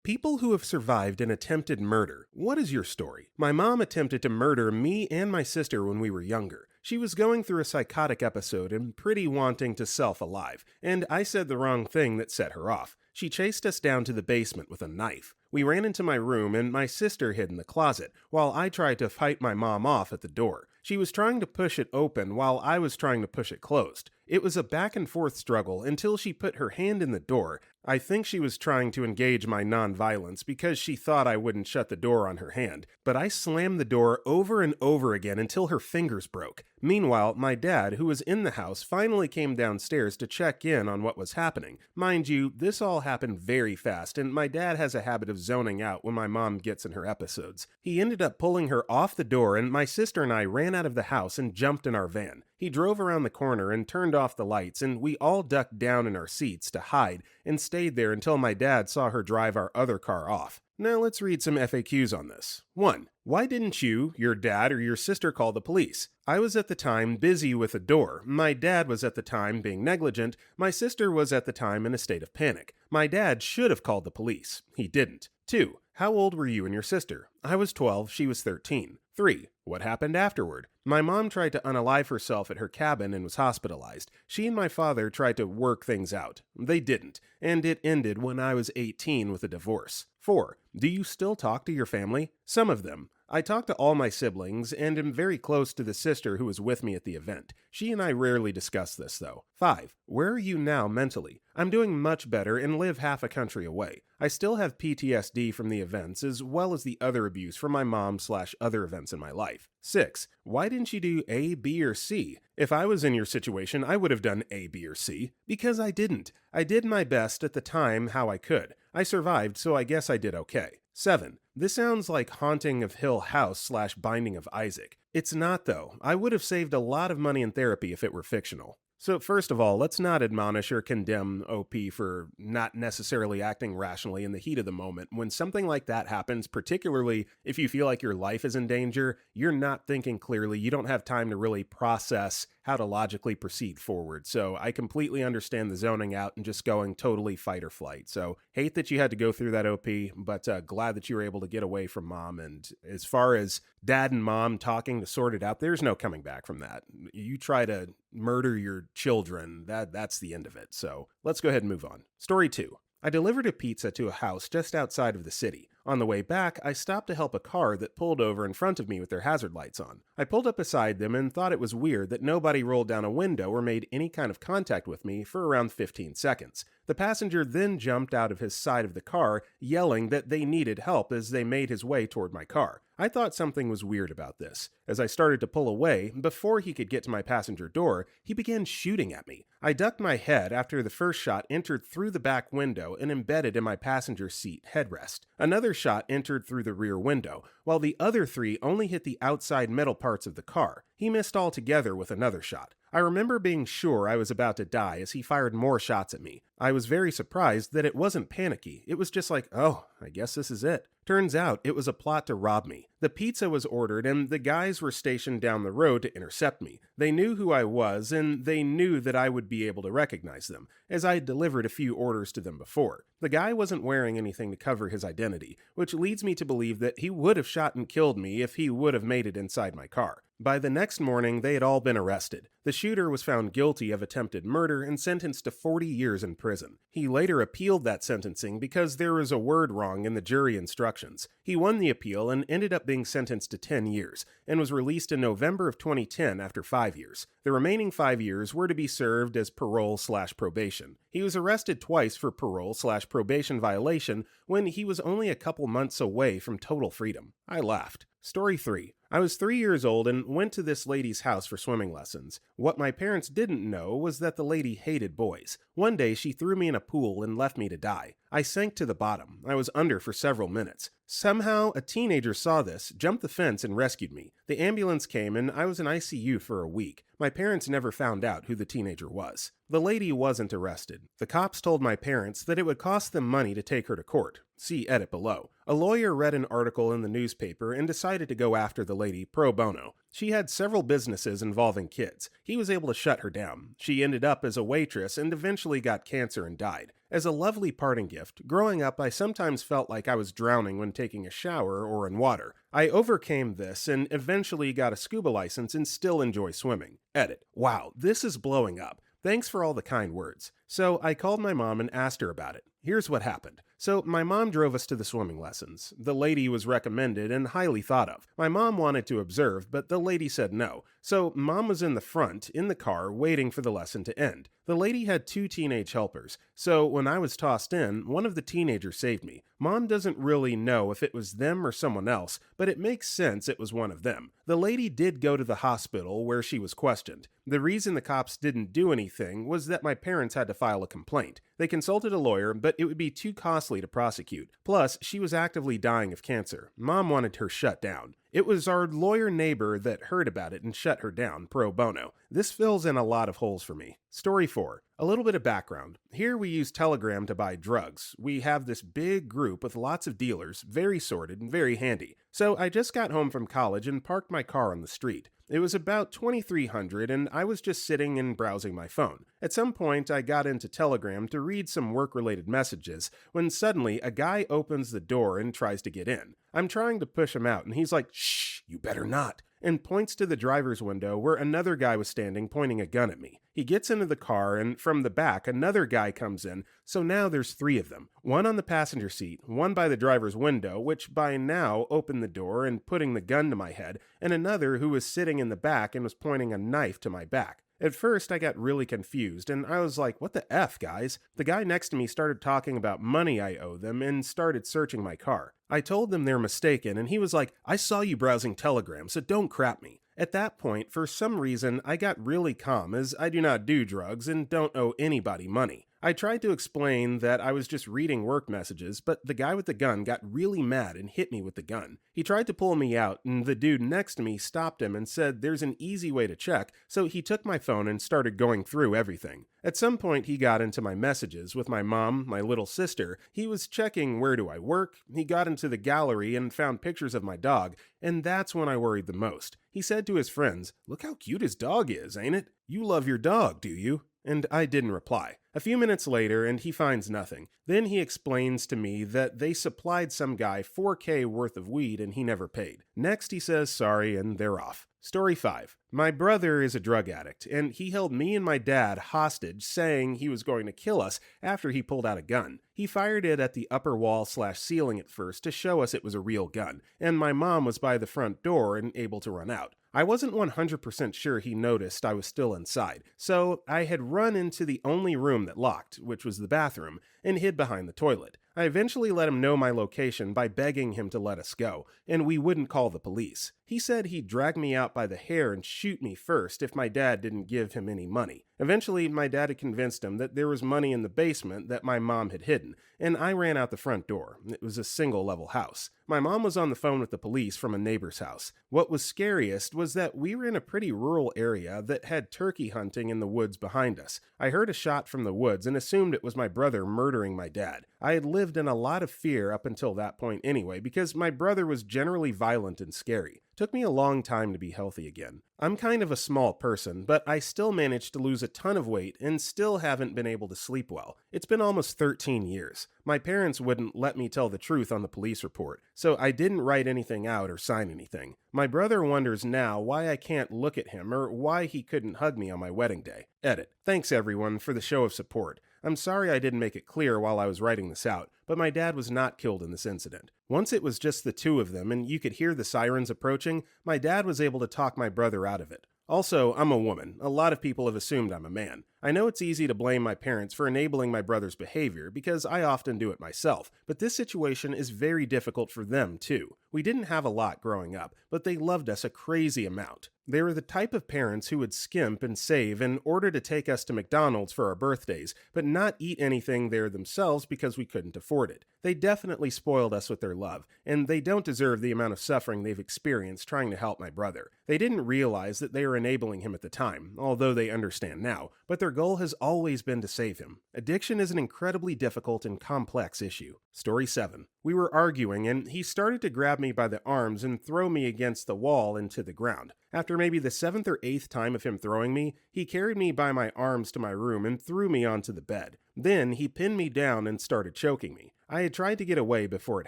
People who have survived an attempted murder. What is your story? My mom attempted to murder me and my sister when we were younger. She was going through a psychotic episode and pretty wanting to self-alive, and I said the wrong thing that set her off. She chased us down to the basement with a knife. We ran into my room and my sister hid in the closet, while I tried to fight my mom off at the door. She was trying to push it open while I was trying to push it closed. It was a back and forth struggle until she put her hand in the door. I think she was trying to engage my non-violence because she thought I wouldn't shut the door on her hand, but I slammed the door over and over again until her fingers broke. Meanwhile, my dad, who was in the house, finally came downstairs to check in on what was happening. Mind you, this all happened very fast, and my dad has a habit of zoning out when my mom gets in her episodes. He ended up pulling her off the door, and my sister and I ran out of the house and jumped in our van. He drove around the corner and turned off the lights, and we all ducked down in our seats to hide and stayed there until my dad saw her drive our other car off. Now let's read some FAQs on this. 1. Why didn't you, your dad, or your sister call the police? I was at the time busy with a door. My dad was at the time being negligent. My sister was at the time in a state of panic. My dad should have called the police. He didn't. 2. How old were you and your sister? I was 12, she was 13. 3. What happened afterward? My mom tried to unalive herself at her cabin and was hospitalized. She and my father tried to work things out. They didn't, and it ended when I was 18 with a divorce. 4. Do you still talk to your family? Some of them. I talk to all my siblings and am very close to the sister who was with me at the event. She and I rarely discuss this though. 5. Where are you now mentally? I'm doing much better and live half a country away. I still have PTSD from the events as well as the other abuse from my mom/other events in my life. 6. Why didn't you do A, B, or C? If I was in your situation, I would have done A, B, or C. Because I didn't. I did my best at the time how I could. I survived, so I guess I did okay. 7. This sounds like Haunting of Hill House/Binding of Isaac. It's not though. I would have saved a lot of money in therapy if it were fictional. So first of all, let's not admonish or condemn OP for not necessarily acting rationally in the heat of the moment. When something like that happens, particularly if you feel like your life is in danger, you're not thinking clearly, you don't have time to really process how to logically proceed forward. So I completely understand the zoning out and just going totally fight or flight. So hate that you had to go through that OP, but glad that you were able to get away from mom. And as far as dad and mom talking to sort it out, there's no coming back from that. You try to murder your children, that's the end of it. So let's go ahead and move on. Story 2. I delivered a pizza to a house just outside of the city. On the way back, I stopped to help a car that pulled over in front of me with their hazard lights on. I pulled up beside them and thought it was weird that nobody rolled down a window or made any kind of contact with me for around 15 seconds. The passenger then jumped out of his side of the car, yelling that they needed help as they made his way toward my car. I thought something was weird about this. As I started to pull away, before he could get to my passenger door, he began shooting at me. I ducked my head after the first shot entered through the back window and embedded in my passenger seat headrest. Another shot entered through the rear window, while the other 3 only hit the outside metal parts of the car. He missed altogether with another shot. I remember being sure I was about to die as he fired more shots at me. I was very surprised that it wasn't panicky. It was just like, oh, I guess this is it. Turns out it was a plot to rob me. The pizza was ordered and the guys were stationed down the road to intercept me. They knew who I was and they knew that I would be able to recognize them, as I had delivered a few orders to them before. The guy wasn't wearing anything to cover his identity, which leads me to believe that he would have shot and killed me if he would have made it inside my car. By the next morning, they had all been arrested. The shooter was found guilty of attempted murder and sentenced to 40 years in prison. He later appealed that sentencing because there was a word wrong in the jury instructions. He won the appeal and ended up being sentenced to 10 years, and was released in November of 2010 after 5 years. The remaining 5 years were to be served as parole/probation. He was arrested twice for parole/probation violation when he was only a couple months away from total freedom. I laughed. Story 3. I was 3 years old and went to this lady's house for swimming lessons. What my parents didn't know was that the lady hated boys. One day she threw me in a pool and left me to die. I sank to the bottom. I was under for several minutes. Somehow, a teenager saw this, jumped the fence, and rescued me. The ambulance came and I was in ICU for a week. My parents never found out who the teenager was. The lady wasn't arrested. The cops told my parents that it would cost them money to take her to court. See edit below. A lawyer read an article in the newspaper and decided to go after the lady pro bono. She had several businesses involving kids. He was able to shut her down. She ended up as a waitress and eventually got cancer and died. As a lovely parting gift, growing up I sometimes felt like I was drowning when taking a shower or in water. I overcame this and eventually got a scuba license and still enjoy swimming. Edit. Wow, this is blowing up. Thanks for all the kind words. So I called my mom and asked her about it. Here's what happened. So my mom drove us to the swimming lessons. The lady was recommended and highly thought of. My mom wanted to observe, but the lady said no. So mom was in the front, in the car, waiting for the lesson to end. The lady had 2 teenage helpers, so when I was tossed in, one of the teenagers saved me. Mom doesn't really know if it was them or someone else, but it makes sense it was one of them. The lady did go to the hospital where she was questioned. The reason the cops didn't do anything was that my parents had to file a complaint. They consulted a lawyer, but it would be too costly to prosecute. Plus, she was actively dying of cancer. Mom wanted her shut down. It was our lawyer neighbor that heard about it and shut her down, pro bono. This fills in a lot of holes for me. Story 4. A little bit of background. Here we use Telegram to buy drugs. We have this big group with lots of dealers, very sorted and very handy. So I just got home from college and parked my car on the street. It was about 2300 and I was just sitting and browsing my phone. At some point I got into Telegram to read some work-related messages when suddenly a guy opens the door and tries to get in. I'm trying to push him out and he's like, "Shh, you better not," and points to the driver's window where another guy was standing pointing a gun at me. He gets into the car and from the back another guy comes in, so now there's 3 of them. One on the passenger seat, one by the driver's window, which by now opened the door and putting the gun to my head, and another who was sitting in the back and was pointing a knife to my back. At first, I got really confused, and I was like, what the F, guys? The guy next to me started talking about money I owe them and started searching my car. I told them they're mistaken, and he was like, I saw you browsing Telegram, so don't crap me. At that point, for some reason, I got really calm as I do not do drugs and don't owe anybody money. I tried to explain that I was just reading work messages, but the guy with the gun got really mad and hit me with the gun. He tried to pull me out, and the dude next to me stopped him and said there's an easy way to check, so he took my phone and started going through everything. At some point, he got into my messages with my mom, my little sister. He was checking where do I work, he got into the gallery and found pictures of my dog, and that's when I worried the most. He said to his friends, "Look how cute his dog is, ain't it? You love your dog, do you?" And I didn't reply. A few minutes later, and he finds nothing. Then he explains to me that they supplied some guy $4K worth of weed and he never paid. Next, he says sorry and they're off. Story 5. My brother is a drug addict, and he held me and my dad hostage, saying he was going to kill us after he pulled out a gun. He fired it at the upper wall/ceiling at first to show us it was a real gun, and my mom was by the front door and able to run out. I wasn't 100% sure he noticed I was still inside, so I had run into the only room that locked, which was the bathroom, and hid behind the toilet. I eventually let him know my location by begging him to let us go, and we wouldn't call the police. He said he'd drag me out by the hair and shoot me first if my dad didn't give him any money. Eventually, my dad had convinced him that there was money in the basement that my mom had hidden, and I ran out the front door. It was a single-level house. My mom was on the phone with the police from a neighbor's house. What was scariest was that we were in a pretty rural area that had turkey hunting in the woods behind us. I heard a shot from the woods and assumed it was my brother murdering my dad. I had lived in a lot of fear up until that point anyway, because my brother was generally violent and scary. Took me a long time to be healthy again. I'm kind of a small person, but I still managed to lose a ton of weight and still haven't been able to sleep well. It's been almost 13 years. My parents wouldn't let me tell the truth on the police report, so I didn't write anything out or sign anything. My brother wonders now why I can't look at him or why he couldn't hug me on my wedding day. Edit. Thanks everyone for the show of support. I'm sorry I didn't make it clear while I was writing this out, but my dad was not killed in this incident. Once it was just the 2 of them and you could hear the sirens approaching, my dad was able to talk my brother out of it. Also, I'm a woman. A lot of people have assumed I'm a man. I know it's easy to blame my parents for enabling my brother's behavior because I often do it myself, but this situation is very difficult for them too. We didn't have a lot growing up, but they loved us a crazy amount. They were the type of parents who would skimp and save in order to take us to McDonald's for our birthdays, but not eat anything there themselves because we couldn't afford it. They definitely spoiled us with their love, and they don't deserve the amount of suffering they've experienced trying to help my brother. They didn't realize that they were enabling him at the time, although they understand now, but they're goal has always been to save him. Addiction is an incredibly difficult and complex issue. Story 7. We were arguing, and he started to grab me by the arms and throw me against the wall into the ground. After maybe the 7th or 8th time of him throwing me, he carried me by my arms to my room and threw me onto the bed. Then he pinned me down and started choking me. I had tried to get away before it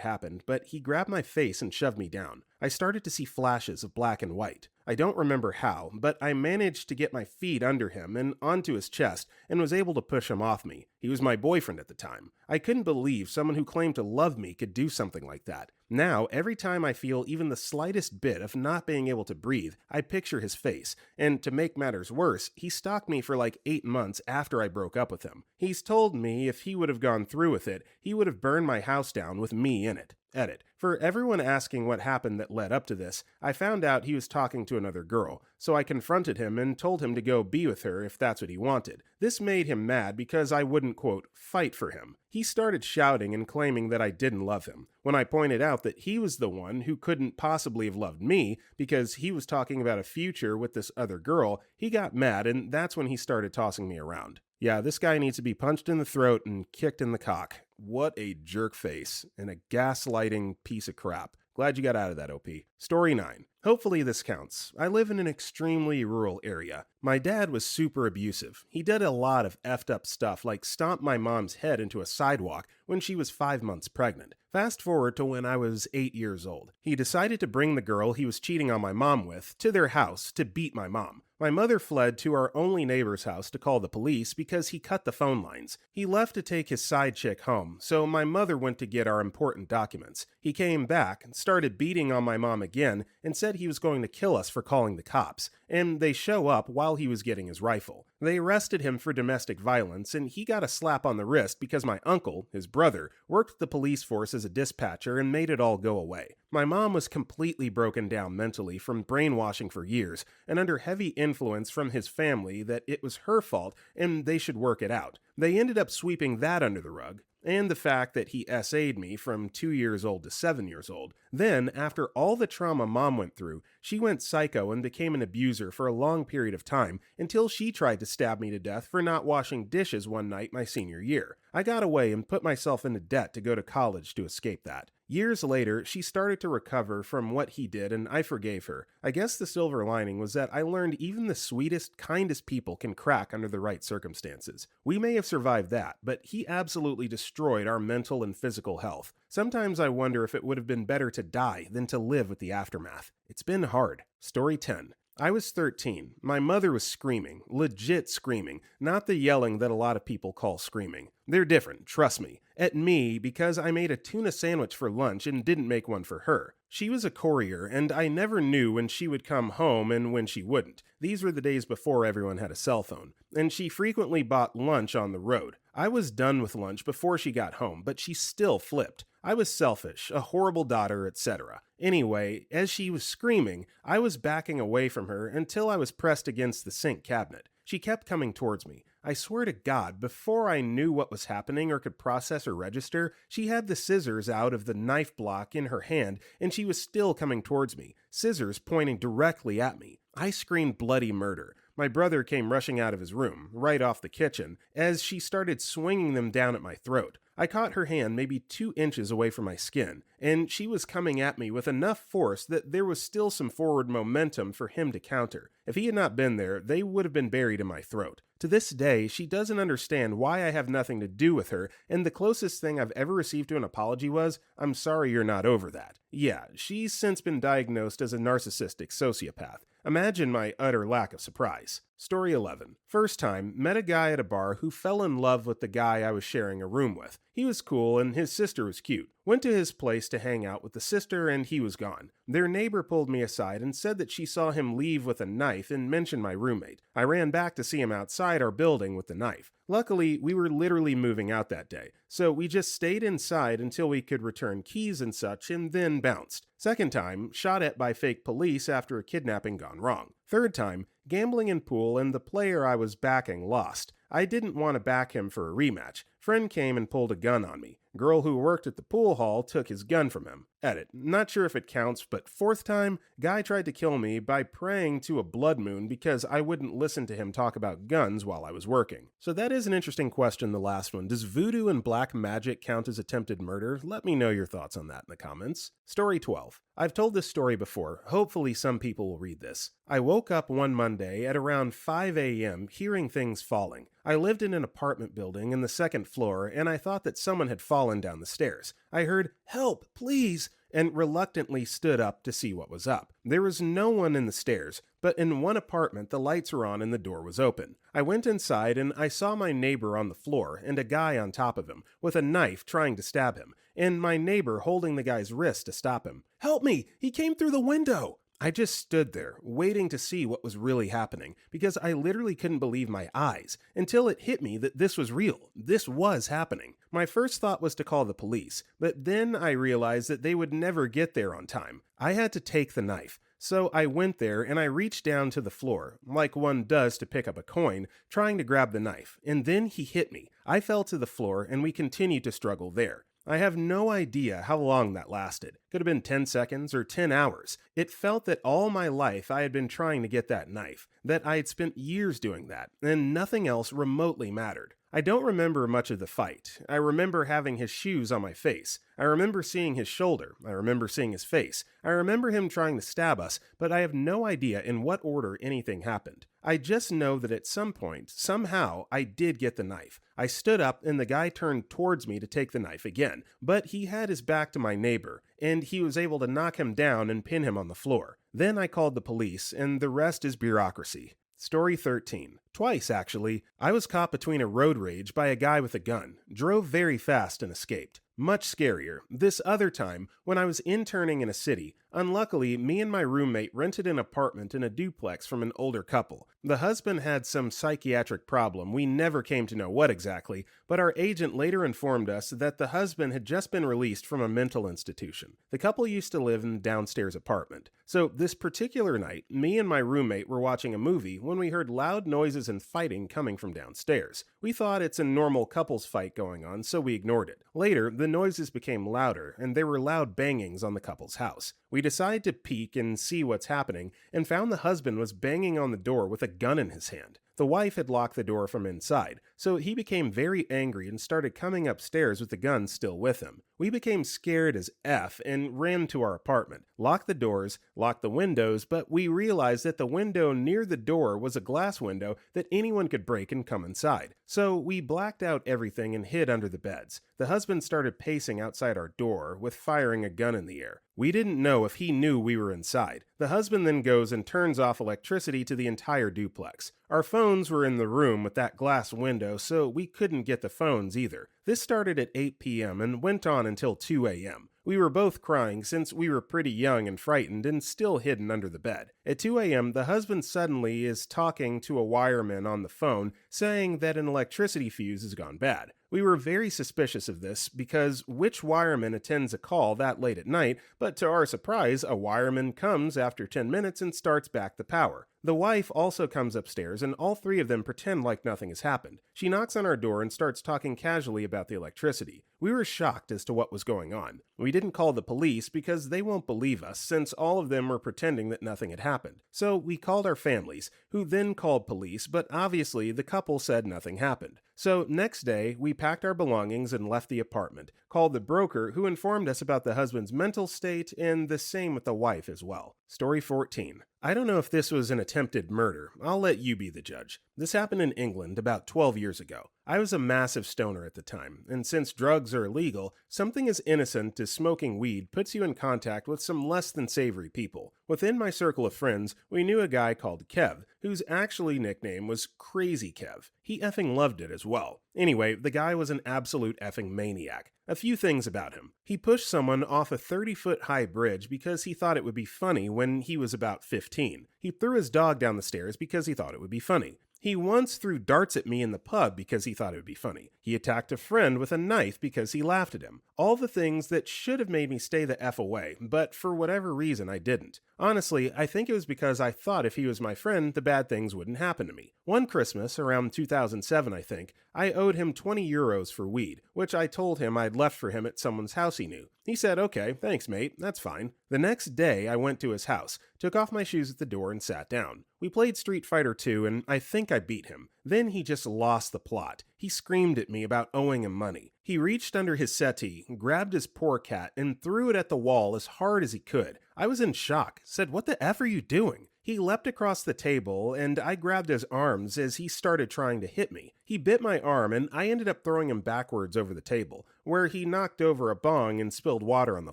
happened, but he grabbed my face and shoved me down. I started to see flashes of black and white. I don't remember how, but I managed to get my feet under him and onto his chest and was able to push him off me. He was my boyfriend at the time. I couldn't believe someone who claimed to love me could do something like that. Now, every time I feel even the slightest bit of not being able to breathe, I picture his face. And to make matters worse, he stalked me for like 8 months after I broke up with him. He's told me if he would have gone through with it, he would have burned my house down with me in it. Edit. For everyone asking what happened that led up to this, I found out he was talking to another girl, so I confronted him and told him to go be with her if that's what he wanted. This made him mad because I wouldn't, quote, fight for him. He started shouting and claiming that I didn't love him. When I pointed out that he was the one who couldn't possibly have loved me because he was talking about a future with this other girl, he got mad, and that's when he started tossing me around. Yeah, this guy needs to be punched in the throat and kicked in the cock. What a jerk face and a gaslighting piece of crap. Glad you got out of that, OP. Story 9. Hopefully this counts. I live in an extremely rural area. My dad was super abusive. He did a lot of effed up stuff like stomp my mom's head into a sidewalk when she was 5 months pregnant. Fast forward to when I was 8 years old. He decided to bring the girl he was cheating on my mom with to their house to beat my mom. My mother fled to our only neighbor's house to call the police because he cut the phone lines. He left to take his side chick home, so my mother went to get our important documents. He came back, started beating on my mom again, and said he was going to kill us for calling the cops. And they show up while he was getting his rifle. They arrested him for domestic violence, and he got a slap on the wrist because my uncle, his brother, worked the police force as a dispatcher and made it all go away. My mom was completely broken down mentally from brainwashing for years, and under heavy influence from his family that it was her fault and they should work it out. They ended up sweeping that under the rug, and the fact that he SA'd me from 2 years old to 7 years old. Then, after all the trauma mom went through, she went psycho and became an abuser for a long period of time until she tried to stab me to death for not washing dishes one night my senior year. I got away and put myself into debt to go to college to escape that. Years later, she started to recover from what he did and I forgave her. I guess the silver lining was that I learned even the sweetest, kindest people can crack under the right circumstances. We may have survived that, but he absolutely destroyed our mental and physical health. Sometimes I wonder if it would have been better to die than to live with the aftermath. It's been hard. Story 10. I was 13. My mother was screaming, legit screaming, not the yelling that a lot of people call screaming. They're different, trust me. At me because I made a tuna sandwich for lunch and didn't make one for her. She was a courier, and I never knew when she would come home and when she wouldn't. These were the days before everyone had a cell phone, and she frequently bought lunch on the road. I was done with lunch before she got home, but she still flipped. I was selfish, a horrible daughter, etc. Anyway, as she was screaming, I was backing away from her until I was pressed against the sink cabinet. She kept coming towards me. I swear to God, before I knew what was happening or could process or register, she had the scissors out of the knife block in her hand, and she was still coming towards me, scissors pointing directly at me. I screamed bloody murder. My brother came rushing out of his room, right off the kitchen, as she started swinging them down at my throat. I caught her hand maybe 2 inches away from my skin, and she was coming at me with enough force that there was still some forward momentum for him to counter. If he had not been there, they would have been buried in my throat. To this day, she doesn't understand why I have nothing to do with her, and the closest thing I've ever received to an apology was, "I'm sorry you're not over that." Yeah, she's since been diagnosed as a narcissistic sociopath. Imagine my utter lack of surprise. Story 11. First time, met a guy at a bar who fell in love with the guy I was sharing a room with. He was cool and his sister was cute. Went to his place to hang out with the sister and he was gone. Their neighbor pulled me aside and said that she saw him leave with a knife and mentioned my roommate. I ran back to see him outside our building with the knife. Luckily, we were literally moving out that day, so we just stayed inside until we could return keys and such and then bounced. Second time, shot at by fake police after a kidnapping gone wrong. Third time, gambling in pool and the player I was backing lost. I didn't want to back him for a rematch. Friend came and pulled a gun on me. Girl who worked at the pool hall took his gun from him. Edit. Not sure if it counts, but fourth time, guy tried to kill me by praying to a blood moon because I wouldn't listen to him talk about guns while I was working. So that is an interesting question, the last one. Does voodoo and black magic count as attempted murder? Let me know your thoughts on that in the comments. Story 12. I've told this story before. Hopefully some people will read this. I woke up one Monday at around 5 a.m. hearing things falling. I lived in an apartment building in the second floor, and I thought that someone had fallen down the stairs. I heard, "Help, please!" and reluctantly stood up to see what was up. There was no one in the stairs, but in one apartment the lights were on and the door was open. I went inside and I saw my neighbor on the floor and a guy on top of him with a knife trying to stab him, and my neighbor holding the guy's wrist to stop him. "Help me! He came through the window!" I just stood there, waiting to see what was really happening, because I literally couldn't believe my eyes, until it hit me that this was real. This was happening. My first thought was to call the police, but then I realized that they would never get there on time. I had to take the knife. So I went there and I reached down to the floor, like one does to pick up a coin, trying to grab the knife, and then he hit me. I fell to the floor and we continued to struggle there. I have no idea how long that lasted. Could have been 10 seconds or 10 hours. It felt that all my life I had been trying to get that knife, that I had spent years doing that, and nothing else remotely mattered. I don't remember much of the fight. I remember having his shoes on my face. I remember seeing his shoulder. I remember seeing his face. I remember him trying to stab us, but I have no idea in what order anything happened. I just know that at some point, somehow, I did get the knife. I stood up and the guy turned towards me to take the knife again, but he had his back to my neighbor, and he was able to knock him down and pin him on the floor. Then I called the police, and the rest is bureaucracy. Story 13. Twice, actually. I was caught between a road rage by a guy with a gun, drove very fast and escaped. Much scarier, this other time, when I was interning in a city, unluckily, me and my roommate rented an apartment in a duplex from an older couple. The husband had some psychiatric problem, we never came to know what exactly, but our agent later informed us that the husband had just been released from a mental institution. The couple used to live in the downstairs apartment. So this particular night, me and my roommate were watching a movie when we heard loud noises and fighting coming from downstairs. We thought it's a normal couples fight going on, so we ignored it. Later, the noises became louder, and there were loud bangings on the couple's house. We decided to peek and see what's happening, and found the husband was banging on the door with a gun in his hand. The wife had locked the door from inside, so he became very angry and started coming upstairs with the gun still with him. We became scared as F and ran to our apartment, locked the doors, locked the windows, but we realized that the window near the door was a glass window that anyone could break and come inside. So we blacked out everything and hid under the beds. The husband started pacing outside our door with firing a gun in the air. We didn't know if he knew we were inside. The husband then goes and turns off electricity to the entire duplex. Our phones were in the room with that glass window, so we couldn't get the phones either. This started at 8 p.m. and went on until 2 a.m. We were both crying since we were pretty young and frightened and still hidden under the bed. At 2 a.m., the husband suddenly is talking to a wireman on the phone, saying that an electricity fuse has gone bad. We were very suspicious of this because which wireman attends a call that late at night, but to our surprise, a wireman comes after 10 minutes and starts back the power. The wife also comes upstairs and all three of them pretend like nothing has happened. She knocks on our door and starts talking casually about the electricity. We were shocked as to what was going on. We didn't call the police because they won't believe us since all of them were pretending that nothing had happened. So we called our families, who then called police, but obviously the couple said nothing happened. So next day, we packed our belongings and left the apartment, called the broker who informed us about the husband's mental state, and the same with the wife as well. Story 14. I don't know if this was an attempted murder. I'll let you be the judge. This happened in England about 12 years ago. I was a massive stoner at the time, and since drugs are illegal, something as innocent as smoking weed puts you in contact with some less than savory people. Within my circle of friends, we knew a guy called Kev, whose actually nickname was Crazy Kev. He effing loved it as well. Anyway, the guy was an absolute effing maniac. A few things about him. He pushed someone off a 30-foot high bridge because he thought it would be funny when he was about 15. He threw his dog down the stairs because he thought it would be funny. He He once threw darts at me in the pub because he thought it would be funny. He attacked a friend with a knife because he laughed at him. All the things that should have made me stay the F away, but for whatever reason I didn't. Honestly, I think it was because I thought if he was my friend, the bad things wouldn't happen to me. One Christmas, around 2007 I think, I owed him 20 euros for weed, which I told him I'd left for him at someone's house he knew. He said, "Okay, thanks mate, that's fine." The next day I went to his house, took off my shoes at the door and sat down. We played Street Fighter 2 and I think I beat him. Then he just lost the plot. He screamed at me about owing him money. He reached under his settee, grabbed his poor cat, and threw it at the wall as hard as he could. I was in shock, said, "What the F are you doing?" He leapt across the table, and I grabbed his arms as he started trying to hit me. He bit my arm, and I ended up throwing him backwards over the table, where he knocked over a bong and spilled water on the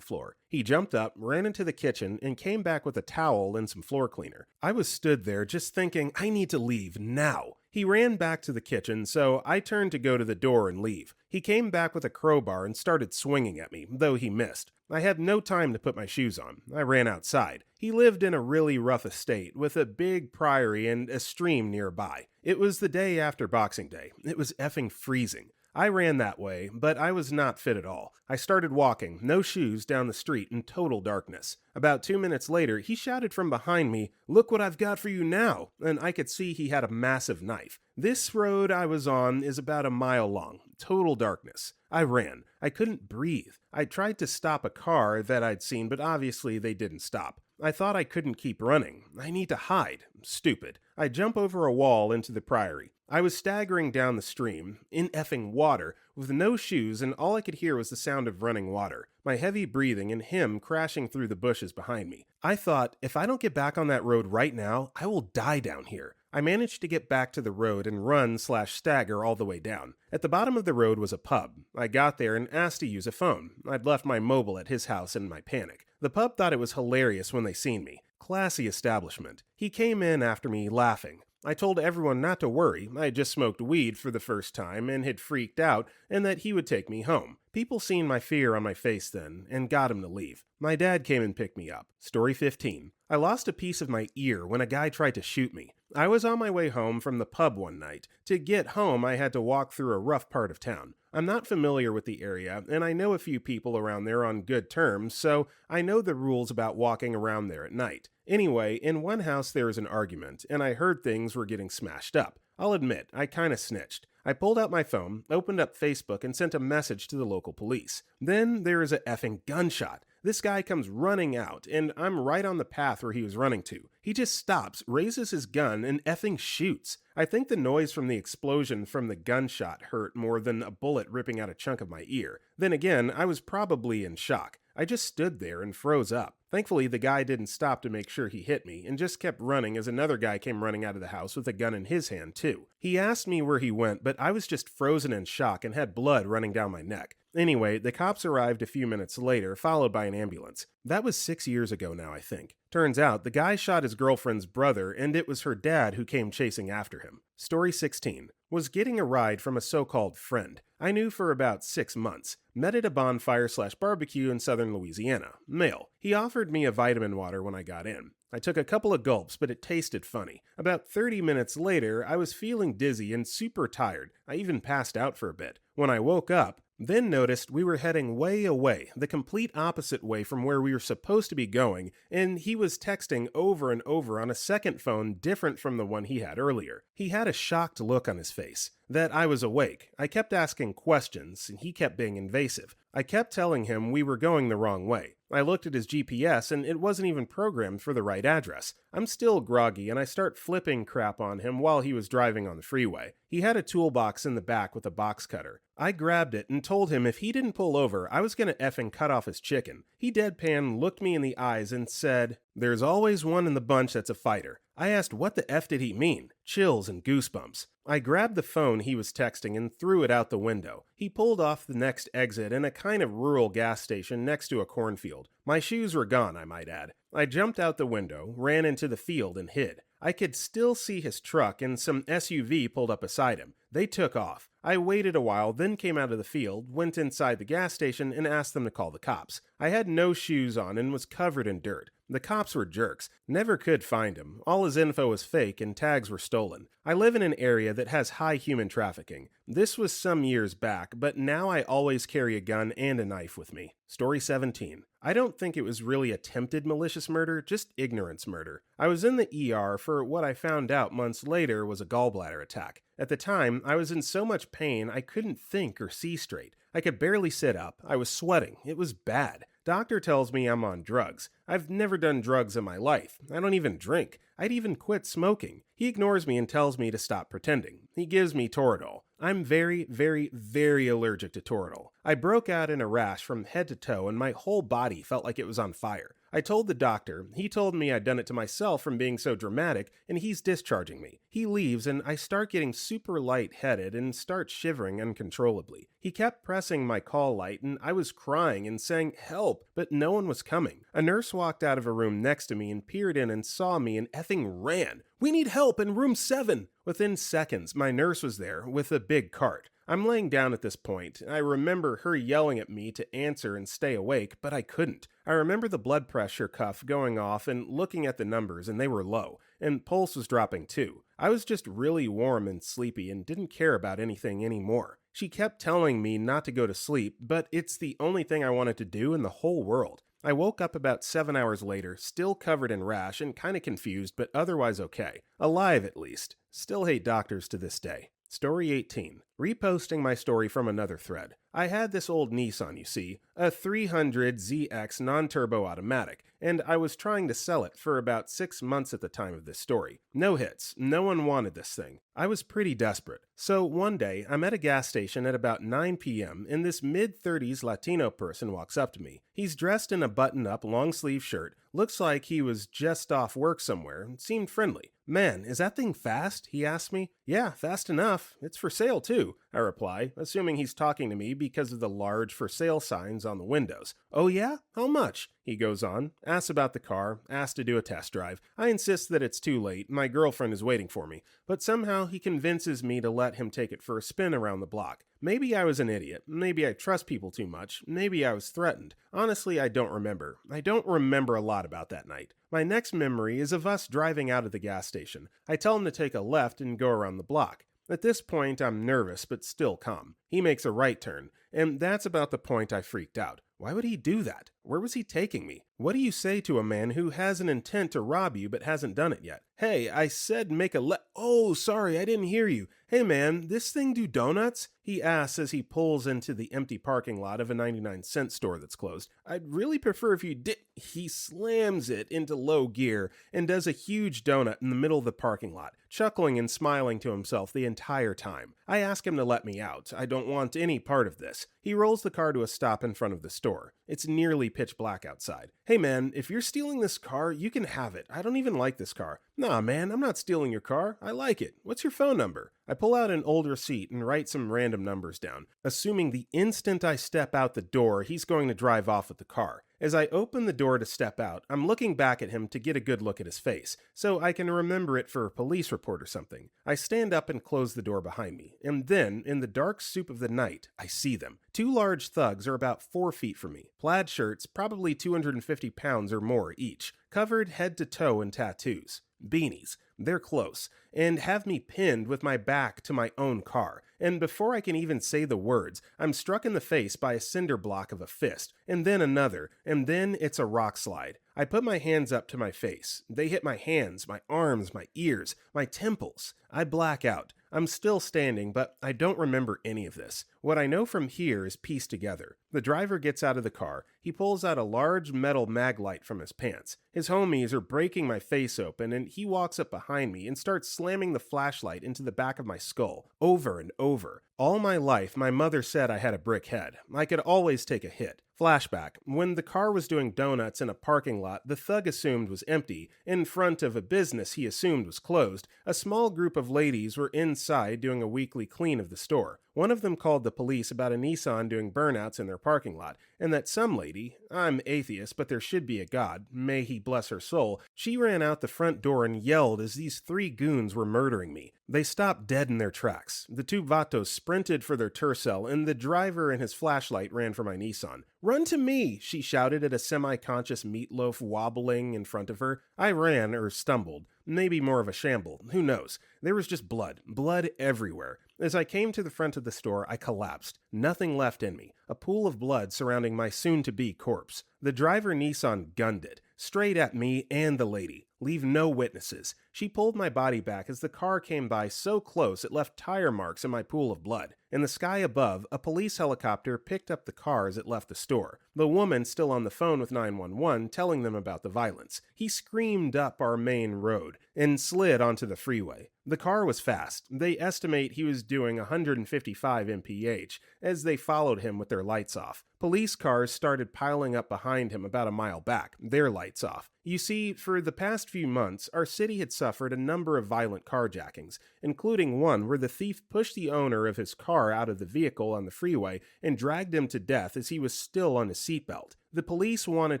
floor. He jumped up, ran into the kitchen, and came back with a towel and some floor cleaner. I was stood there just thinking, I need to leave now. He ran back to the kitchen, so I turned to go to the door and leave. He came back with a crowbar and started swinging at me, though he missed. I had no time to put my shoes on. I ran outside. He lived in a really rough estate with a big priory and a stream nearby. It was the day after Boxing Day. It was effing freezing. I ran that way, but I was not fit at all. I started walking, no shoes, down the street in total darkness. About 2 minutes later, he shouted from behind me, "Look what I've got for you now!" And I could see he had a massive knife. This road I was on is about a mile long. Total darkness. I ran. I couldn't breathe. I tried to stop a car that I'd seen, but obviously they didn't stop. I thought I couldn't keep running. I need to hide. Stupid. I jump over a wall into the priory. I was staggering down the stream, in effing water, with no shoes, and all I could hear was the sound of running water, my heavy breathing, and him crashing through the bushes behind me. I thought, if I don't get back on that road right now, I will die down here. I managed to get back to the road and run/stagger all the way down. At the bottom of the road was a pub. I got there and asked to use a phone. I'd left my mobile at his house in my panic. The pub thought it was hilarious when they seen me. Classy establishment. He came in after me, laughing. I told everyone not to worry, I had just smoked weed for the first time and had freaked out, and that he would take me home. People seen my fear on my face then, and got him to leave. My dad came and picked me up. Story 15. I lost a piece of my ear when a guy tried to shoot me. I was on my way home from the pub one night. To get home, I had to walk through a rough part of town. I'm not familiar with the area, and I know a few people around there on good terms, so I know the rules about walking around there at night. Anyway, in one house there was an argument, and I heard things were getting smashed up. I'll admit, I kinda snitched. I pulled out my phone, opened up Facebook, and sent a message to the local police. Then there is a effing gunshot. This guy comes running out, and I'm right on the path where he was running to. He just stops, raises his gun, and effing shoots. I think the noise from the explosion from the gunshot hurt more than a bullet ripping out a chunk of my ear. Then again, I was probably in shock. I just stood there and froze up. Thankfully, the guy didn't stop to make sure he hit me, and just kept running as another guy came running out of the house with a gun in his hand, too. He asked me where he went, but I was just frozen in shock and had blood running down my neck. Anyway, the cops arrived a few minutes later, followed by an ambulance. That was 6 years ago now, I think. Turns out, the guy shot his girlfriend's brother, and it was her dad who came chasing after him. Story 16. Was getting a ride from a so-called friend. I knew for about 6 months. Met at a bonfire/barbecue in southern Louisiana. Male. He offered me a vitamin water when I got in. I took a couple of gulps, but it tasted funny. About 30 minutes later, I was feeling dizzy and super tired. I even passed out for a bit. When I woke up, then noticed we were heading way away, the complete opposite way from where we were supposed to be going, and he was texting over and over on a second phone different from the one he had earlier. He had a shocked look on his face. That I was awake. I kept asking questions, and he kept being invasive. I kept telling him we were going the wrong way. I looked at his GPS, and it wasn't even programmed for the right address. I'm still groggy, and I start flipping crap on him while he was driving on the freeway. He had a toolbox in the back with a box cutter. I grabbed it and told him if he didn't pull over, I was gonna effing cut off his chicken. He deadpan looked me in the eyes and said, "There's always one in the bunch that's a fighter." I asked what the F did he mean? Chills and goosebumps. I grabbed the phone he was texting and threw it out the window. He pulled off the next exit in a kind of rural gas station next to a cornfield. My shoes were gone, I might add. I jumped out the window, ran into the field, and hid. I could still see his truck and some SUV pulled up beside him. They took off. I waited a while, then came out of the field, went inside the gas station, and asked them to call the cops. I had no shoes on and was covered in dirt. The cops were jerks. Never could find him. All his info was fake and tags were stolen. I live in an area that has high human trafficking. This was some years back, but now I always carry a gun and a knife with me. Story 17. I don't think it was really attempted malicious murder, just ignorance murder. I was in the ER for what I found out months later was a gallbladder attack. At the time, I was in so much pain I couldn't think or see straight. I could barely sit up. I was sweating. It was bad. Doctor tells me I'm on drugs. I've never done drugs in my life. I don't even drink. I'd even quit smoking. He ignores me and tells me to stop pretending. He gives me Toradol. I'm very, very, very allergic to Toradol. I broke out in a rash from head to toe and my whole body felt like it was on fire. I told the doctor. He told me I'd done it to myself from being so dramatic and he's discharging me. He leaves and I start getting super lightheaded and start shivering uncontrollably. He kept pressing my call light and I was crying and saying help, but no one was coming. A nurse walked out of a room next to me and peered in and saw me and effing ran. "We need help in room 7. Within seconds, my nurse was there with a big cart. I'm laying down at this point. I remember her yelling at me to answer and stay awake, but I couldn't. I remember the blood pressure cuff going off and looking at the numbers, and they were low, and pulse was dropping too. I was just really warm and sleepy and didn't care about anything anymore. She kept telling me not to go to sleep, but it's the only thing I wanted to do in the whole world. I woke up about 7 hours later, still covered in rash and kinda confused, but otherwise okay. Alive at least. Still hate doctors to this day. Story 18. Reposting my story from another thread. I had this old Nissan, you see, a 300ZX non-turbo automatic, and I was trying to sell it for about 6 months at the time of this story. No hits. No one wanted this thing. I was pretty desperate. So one day, I'm at a gas station at about 9 p.m., and this mid-30s Latino person walks up to me. He's dressed in a button-up, long-sleeve shirt, looks like he was just off work somewhere, and seemed friendly. "Man, is that thing fast?" he asked me. "Yeah, fast enough. It's for sale, too," I reply, assuming he's talking to me because of the large for sale signs on the windows. "Oh yeah? How much?" He goes on, asks about the car, asks to do a test drive. I insist that it's too late, my girlfriend is waiting for me, but somehow he convinces me to let him take it for a spin around the block. Maybe I was an idiot, maybe I trust people too much, maybe I was threatened. Honestly, I don't remember. I don't remember a lot about that night. My next memory is of us driving out of the gas station. I tell him to take a left and go around the block. At this point, I'm nervous, but still calm. He makes a right turn, and that's about the point I freaked out. Why would he do that? Where was he taking me? What do you say to a man who has an intent to rob you but hasn't done it yet? "Hey, I said make a Oh, sorry, I didn't hear you. Hey man, this thing do donuts?" He asks as he pulls into the empty parking lot of a 99-cent store that's closed. "I'd really prefer if you did." He slams it into low gear and does a huge donut in the middle of the parking lot, chuckling and smiling to himself the entire time. I ask him to let me out. I don't want any part of this. He rolls the car to a stop in front of the store. It's nearly pitch black outside. "Hey man, if you're stealing this car, you can have it. I don't even like this car." "Nah man, I'm not stealing your car. I like it. What's your phone number?" I pull out an old receipt and write some random numbers down, assuming the instant I step out the door, he's going to drive off with the car. As I open the door to step out, I'm looking back at him to get a good look at his face, so I can remember it for a police report or something. I stand up and close the door behind me, and then, in the dark soup of the night, I see them. 2 large thugs are about 4 feet from me. Plaid shirts, probably 250 pounds or more each, covered head to toe in tattoos. Beanies. They're close, and have me pinned with my back to my own car. And before I can even say the words, I'm struck in the face by a cinder block of a fist, and then another, and then it's a rock slide. I put my hands up to my face. They hit my hands, my arms, my ears, my temples. I black out. I'm still standing, but I don't remember any of this. What I know from here is pieced together. The driver gets out of the car. He pulls out a large metal mag light from his pants. His homies are breaking my face open, and he walks up behind me and starts slamming the flashlight into the back of my skull, over and over. All my life, my mother said I had a brick head. I could always take a hit. Flashback. When the car was doing donuts in a parking lot the thug assumed was empty, in front of a business he assumed was closed, a small group of ladies were inside doing a weekly clean of the store. One of them called the police about a Nissan doing burnouts in their parking lot, and that some lady, I'm atheist, but there should be a God, may he bless her soul, she ran out the front door and yelled as these 3 goons were murdering me. They stopped dead in their tracks. The two vatos sprinted for their tercel, and the driver and his flashlight ran for my Nissan. "Run to me!" she shouted at a semi-conscious meatloaf wobbling in front of her. I ran, or stumbled. Maybe more of a shamble. Who knows? There was just blood. Blood everywhere. As I came to the front of the store, I collapsed. Nothing left in me. A pool of blood surrounding my soon-to-be corpse. The driver Nissan gunned it. Straight at me and the lady. Leave no witnesses. She pulled my body back as the car came by so close it left tire marks in my pool of blood. In the sky above, a police helicopter picked up the car as it left the store. The woman still on the phone with 911 telling them about the violence. He screamed up our main road and slid onto the freeway. The car was fast. They estimate he was doing 155 mph as they followed him with their lights off. Police cars started piling up behind him about a mile back, their lights off. You see, for the past few months, our city had suffered a number of violent carjackings, including one where the thief pushed the owner of his car out of the vehicle on the freeway and dragged him to death as he was still on his seatbelt. The police wanted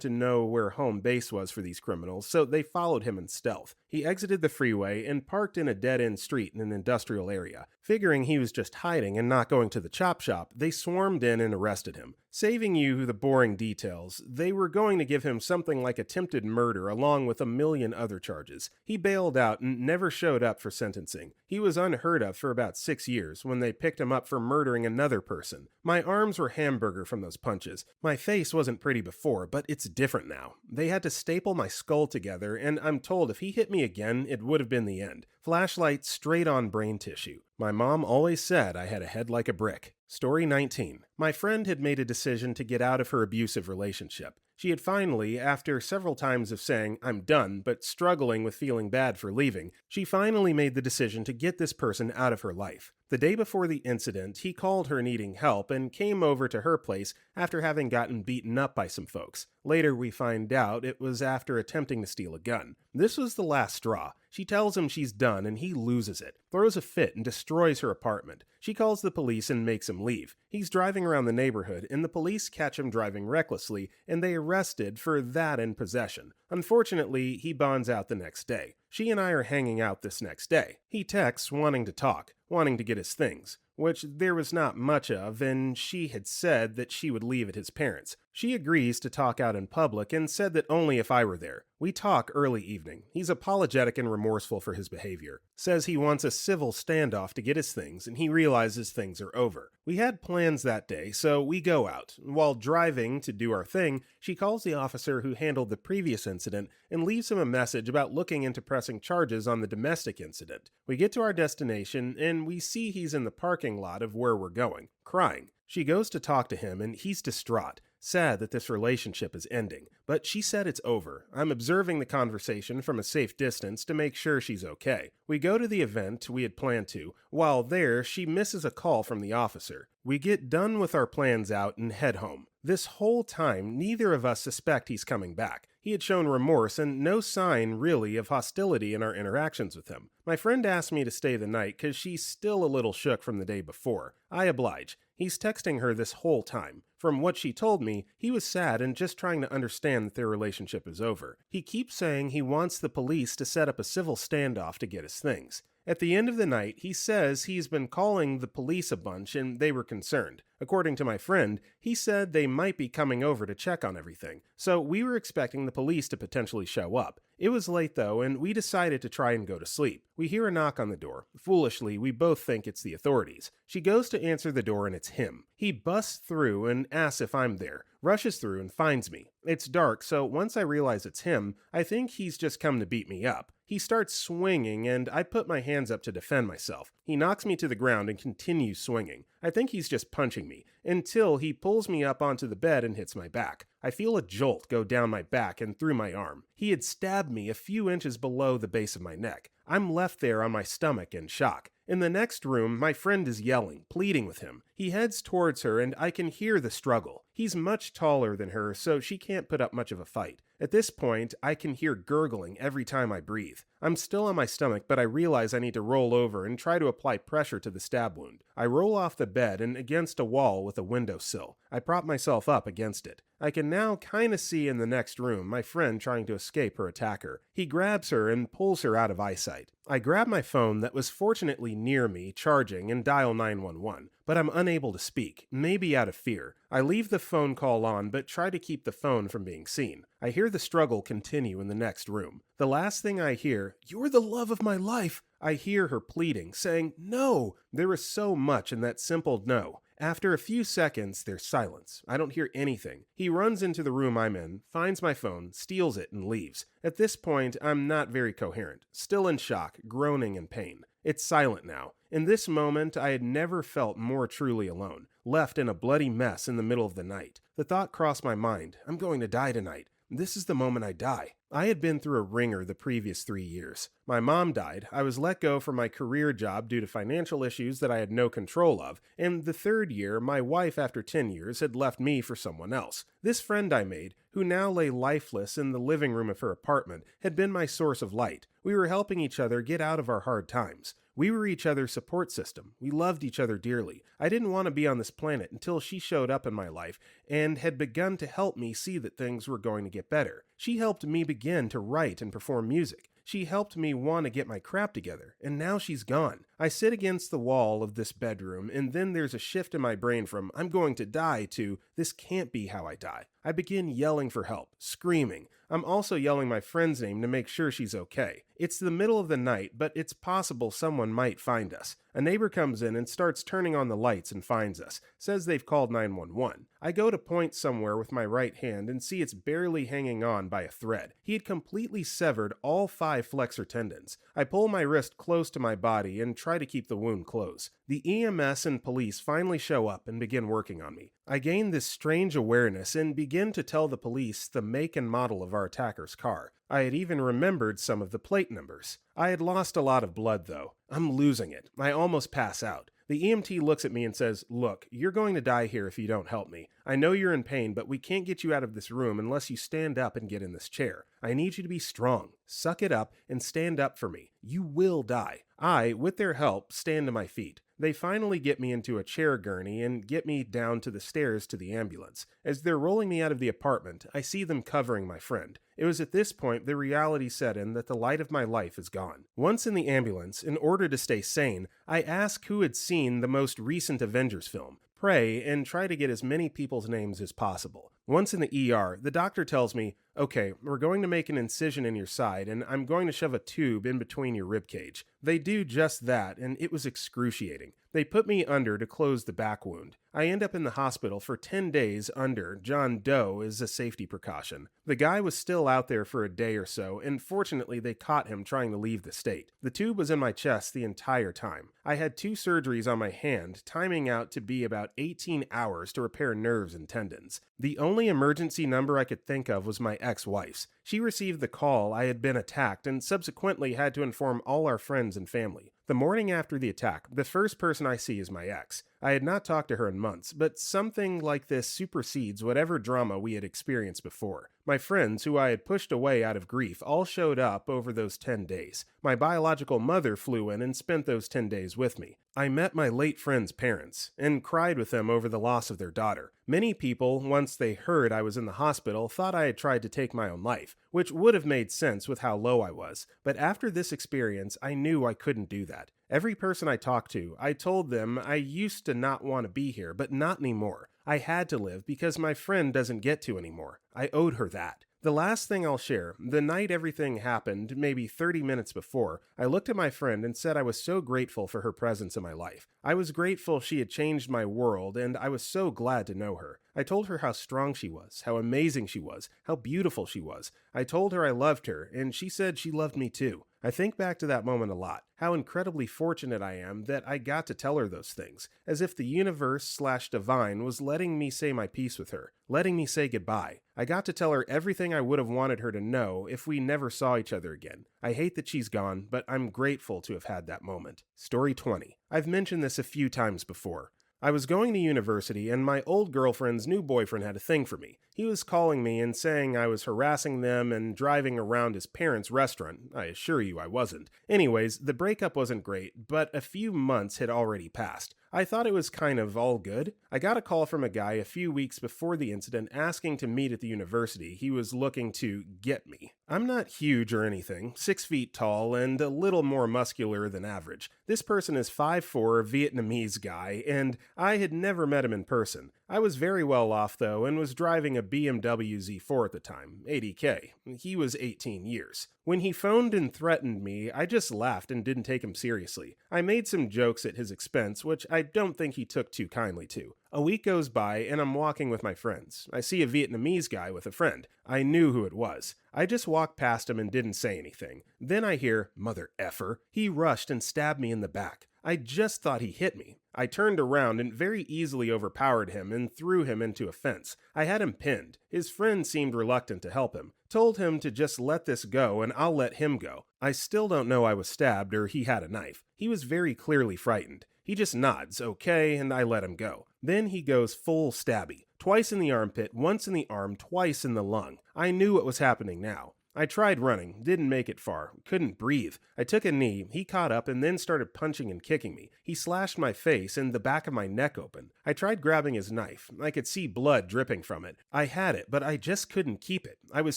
to know where home base was for these criminals, so they followed him in stealth. He exited the freeway and parked in a dead-end street in an industrial area. Figuring he was just hiding and not going to the chop shop, they swarmed in and arrested him. Saving you the boring details, they were going to give him something like attempted murder along with a million other charges. He bailed out and never showed up for sentencing. He was unheard of for about 6 years when they picked him up for murdering another person. My arms were hamburger from those punches. My face wasn't pretty before, but it's different now. They had to staple my skull together, and I'm told if he hit me again, it would have been the end. Flashlight straight on brain tissue. My mom always said I had a head like a brick. Story 19. My friend had made a decision to get out of her abusive relationship. She had finally, after several times of saying, "I'm done," but struggling with feeling bad for leaving, she finally made the decision to get this person out of her life. The day before the incident, he called her needing help and came over to her place after having gotten beaten up by some folks. Later, we find out it was after attempting to steal a gun. This was the last straw. She tells him she's done and he loses it, throws a fit and destroys her apartment. She calls the police and makes him leave. He's driving around the neighborhood and the police catch him driving recklessly and they arrested for that and possession. Unfortunately, he bonds out the next day. She and I are hanging out this next day. He texts wanting to talk, wanting to get his things, which there was not much of, and she had said that she would leave at his parents'. She agrees to talk out in public and said that only if I were there. We talk early evening. He's apologetic and remorseful for his behavior. Says he wants a civil standoff to get his things, and he realizes things are over. We had plans that day, so we go out. While driving to do our thing, she calls the officer who handled the previous incident and leaves him a message about looking into pressing charges on the domestic incident. We get to our destination, and we see he's in the parking lot of where we're going, crying. She goes to talk to him, and he's distraught. Sad that this relationship is ending, but she said it's over. I'm observing the conversation from a safe distance to make sure she's okay. We go to the event we had planned to. While there, she misses a call from the officer. We get done with our plans out and head home. This whole time, neither of us suspect he's coming back. He had shown remorse and no sign, really, of hostility in our interactions with him. My friend asked me to stay the night because she's still a little shook from the day before. I oblige. He's texting her this whole time. From what she told me, he was sad and just trying to understand that their relationship is over. He keeps saying he wants the police to set up a civil standoff to get his things. At the end of the night, he says he's been calling the police a bunch and they were concerned. According to my friend, he said they might be coming over to check on everything, so we were expecting the police to potentially show up. It was late though, and we decided to try and go to sleep. We hear a knock on the door. Foolishly, we both think it's the authorities. She goes to answer the door and it's him. He busts through and asks if I'm there, rushes through and finds me. It's dark, so once I realize it's him, I think he's just come to beat me up. He starts swinging, and I put my hands up to defend myself. He knocks me to the ground and continues swinging. I think he's just punching me, until he pulls me up onto the bed and hits my back. I feel a jolt go down my back and through my arm. He had stabbed me a few inches below the base of my neck. I'm left there on my stomach in shock. In the next room, my friend is yelling, pleading with him. He heads towards her and I can hear the struggle. He's much taller than her, so she can't put up much of a fight. At this point, I can hear gurgling every time I breathe. I'm still on my stomach, but I realize I need to roll over and try to apply pressure to the stab wound. I roll off the bed and against a wall with a windowsill. I prop myself up against it. I can now kinda see in the next room my friend trying to escape her attacker. He grabs her and pulls her out of eyesight. I grab my phone that was fortunately near me, charging, and dial 911, but I'm unable to speak, maybe out of fear. I leave the phone call on, but try to keep the phone from being seen. I hear the struggle continue in the next room. The last thing I hear, "You're the love of my life," I hear her pleading, saying, "No." There is so much in that simple no. After a few seconds, there's silence. I don't hear anything. He runs into the room I'm in, finds my phone, steals it, and leaves. At this point, I'm not very coherent, still in shock, groaning in pain. It's silent now. In this moment, I had never felt more truly alone, left in a bloody mess in the middle of the night. The thought crossed my mind, I'm going to die tonight. This is the moment I die. I had been through a ringer the previous 3 years. My mom died, I was let go from my career job due to financial issues that I had no control of, and the third year, my wife after 10 years had left me for someone else. This friend I made, who now lay lifeless in the living room of her apartment, had been my source of light. We were helping each other get out of our hard times. We were each other's support system. We loved each other dearly. I didn't want to be on this planet until she showed up in my life and had begun to help me see that things were going to get better. She helped me begin to write and perform music. She helped me want to get my crap together, and now she's gone. I sit against the wall of this bedroom, and then there's a shift in my brain from I'm going to die to this can't be how I die. I begin yelling for help, screaming. I'm also yelling my friend's name to make sure she's okay. It's the middle of the night, but it's possible someone might find us. A neighbor comes in and starts turning on the lights and finds us, says they've called 911. I go to point somewhere with my right hand and see it's barely hanging on by a thread. He had completely severed all 5 flexor tendons. I pull my wrist close to my body and try to keep the wound closed. The EMS and police finally show up and begin working on me. I gain this strange awareness and begin to tell the police the make and model of our attacker's car. I had even remembered some of the plate numbers. I had lost a lot of blood, though. I'm losing it. I almost pass out. The EMT looks at me and says, "Look, you're going to die here if you don't help me. I know you're in pain, but we can't get you out of this room unless you stand up and get in this chair. I need you to be strong. Suck it up and stand up for me. You will die." I, with their help, stand to my feet. They finally get me into a chair gurney and get me down to the stairs to the ambulance. As they're rolling me out of the apartment, I see them covering my friend. It was at this point the reality set in that the light of my life is gone. Once in the ambulance, in order to stay sane, I ask who had seen the most recent Avengers film, pray, and try to get as many people's names as possible. Once in the ER, the doctor tells me, "Okay, we're going to make an incision in your side, and I'm going to shove a tube in between your ribcage." They do just that, and it was excruciating. They put me under to close the back wound. I end up in the hospital for 10 days under John Doe as a safety precaution. The guy was still out there for a day or so, and fortunately they caught him trying to leave the state. The tube was in my chest the entire time. I had 2 surgeries on my hand, timing out to be about 18 hours to repair nerves and tendons. The only emergency number I could think of was my ex-wife's. She received the call I had been attacked and subsequently had to inform all our friends and family. The morning after the attack, the first person I see is my ex. I had not talked to her in months, but something like this supersedes whatever drama we had experienced before. My friends, who I had pushed away out of grief, all showed up over those 10 days. My biological mother flew in and spent those 10 days with me. I met my late friend's parents and cried with them over the loss of their daughter. Many people, once they heard I was in the hospital, thought I had tried to take my own life, which would have made sense with how low I was. But after this experience, I knew I couldn't do that. Every person I talked to, I told them I used to not want to be here, but not anymore. I had to live because my friend doesn't get to anymore. I owed her that. The last thing I'll share, the night everything happened, maybe 30 minutes before, I looked at my friend and said I was so grateful for her presence in my life. I was grateful she had changed my world, and I was so glad to know her. I told her how strong she was, how amazing she was, how beautiful she was. I told her I loved her, and she said she loved me too. I think back to that moment a lot, how incredibly fortunate I am that I got to tell her those things, as if the universe/divine was letting me say my piece with her, letting me say goodbye. I got to tell her everything I would have wanted her to know if we never saw each other again. I hate that she's gone, but I'm grateful to have had that moment. Story 20. I've mentioned this a few times before. I was going to university, and my old girlfriend's new boyfriend had a thing for me. He was calling me and saying I was harassing them and driving around his parents' restaurant. I assure you I wasn't. Anyways, the breakup wasn't great, but a few months had already passed. I thought it was kind of all good. I got a call from a guy a few weeks before the incident asking to meet at the university. He was looking to get me. I'm not huge or anything, 6 feet tall and a little more muscular than average. This person is 5'4", Vietnamese guy, and I had never met him in person. I was very well off though and was driving a BMW Z4 at the time, 80K. He was 18 years. When he phoned and threatened me, I just laughed and didn't take him seriously. I made some jokes at his expense, which I don't think he took too kindly to. A week goes by and I'm walking with my friends. I see a Vietnamese guy with a friend. I knew who it was. I just walked past him and didn't say anything. Then I hear, "Mother effer." He rushed and stabbed me in the back. I just thought he hit me. I turned around and very easily overpowered him and threw him into a fence. I had him pinned. His friend seemed reluctant to help him. Told him to just let this go and I'll let him go. I still don't know I was stabbed or he had a knife. He was very clearly frightened. He just nods, okay, and I let him go. Then he goes full stabby. Twice in the armpit, once in the arm, twice in the lung. I knew what was happening now. I tried running, didn't make it far, couldn't breathe. I took a knee, he caught up and then started punching and kicking me. He slashed my face and the back of my neck open. I tried grabbing his knife. I could see blood dripping from it. I had it, but I just couldn't keep it. I was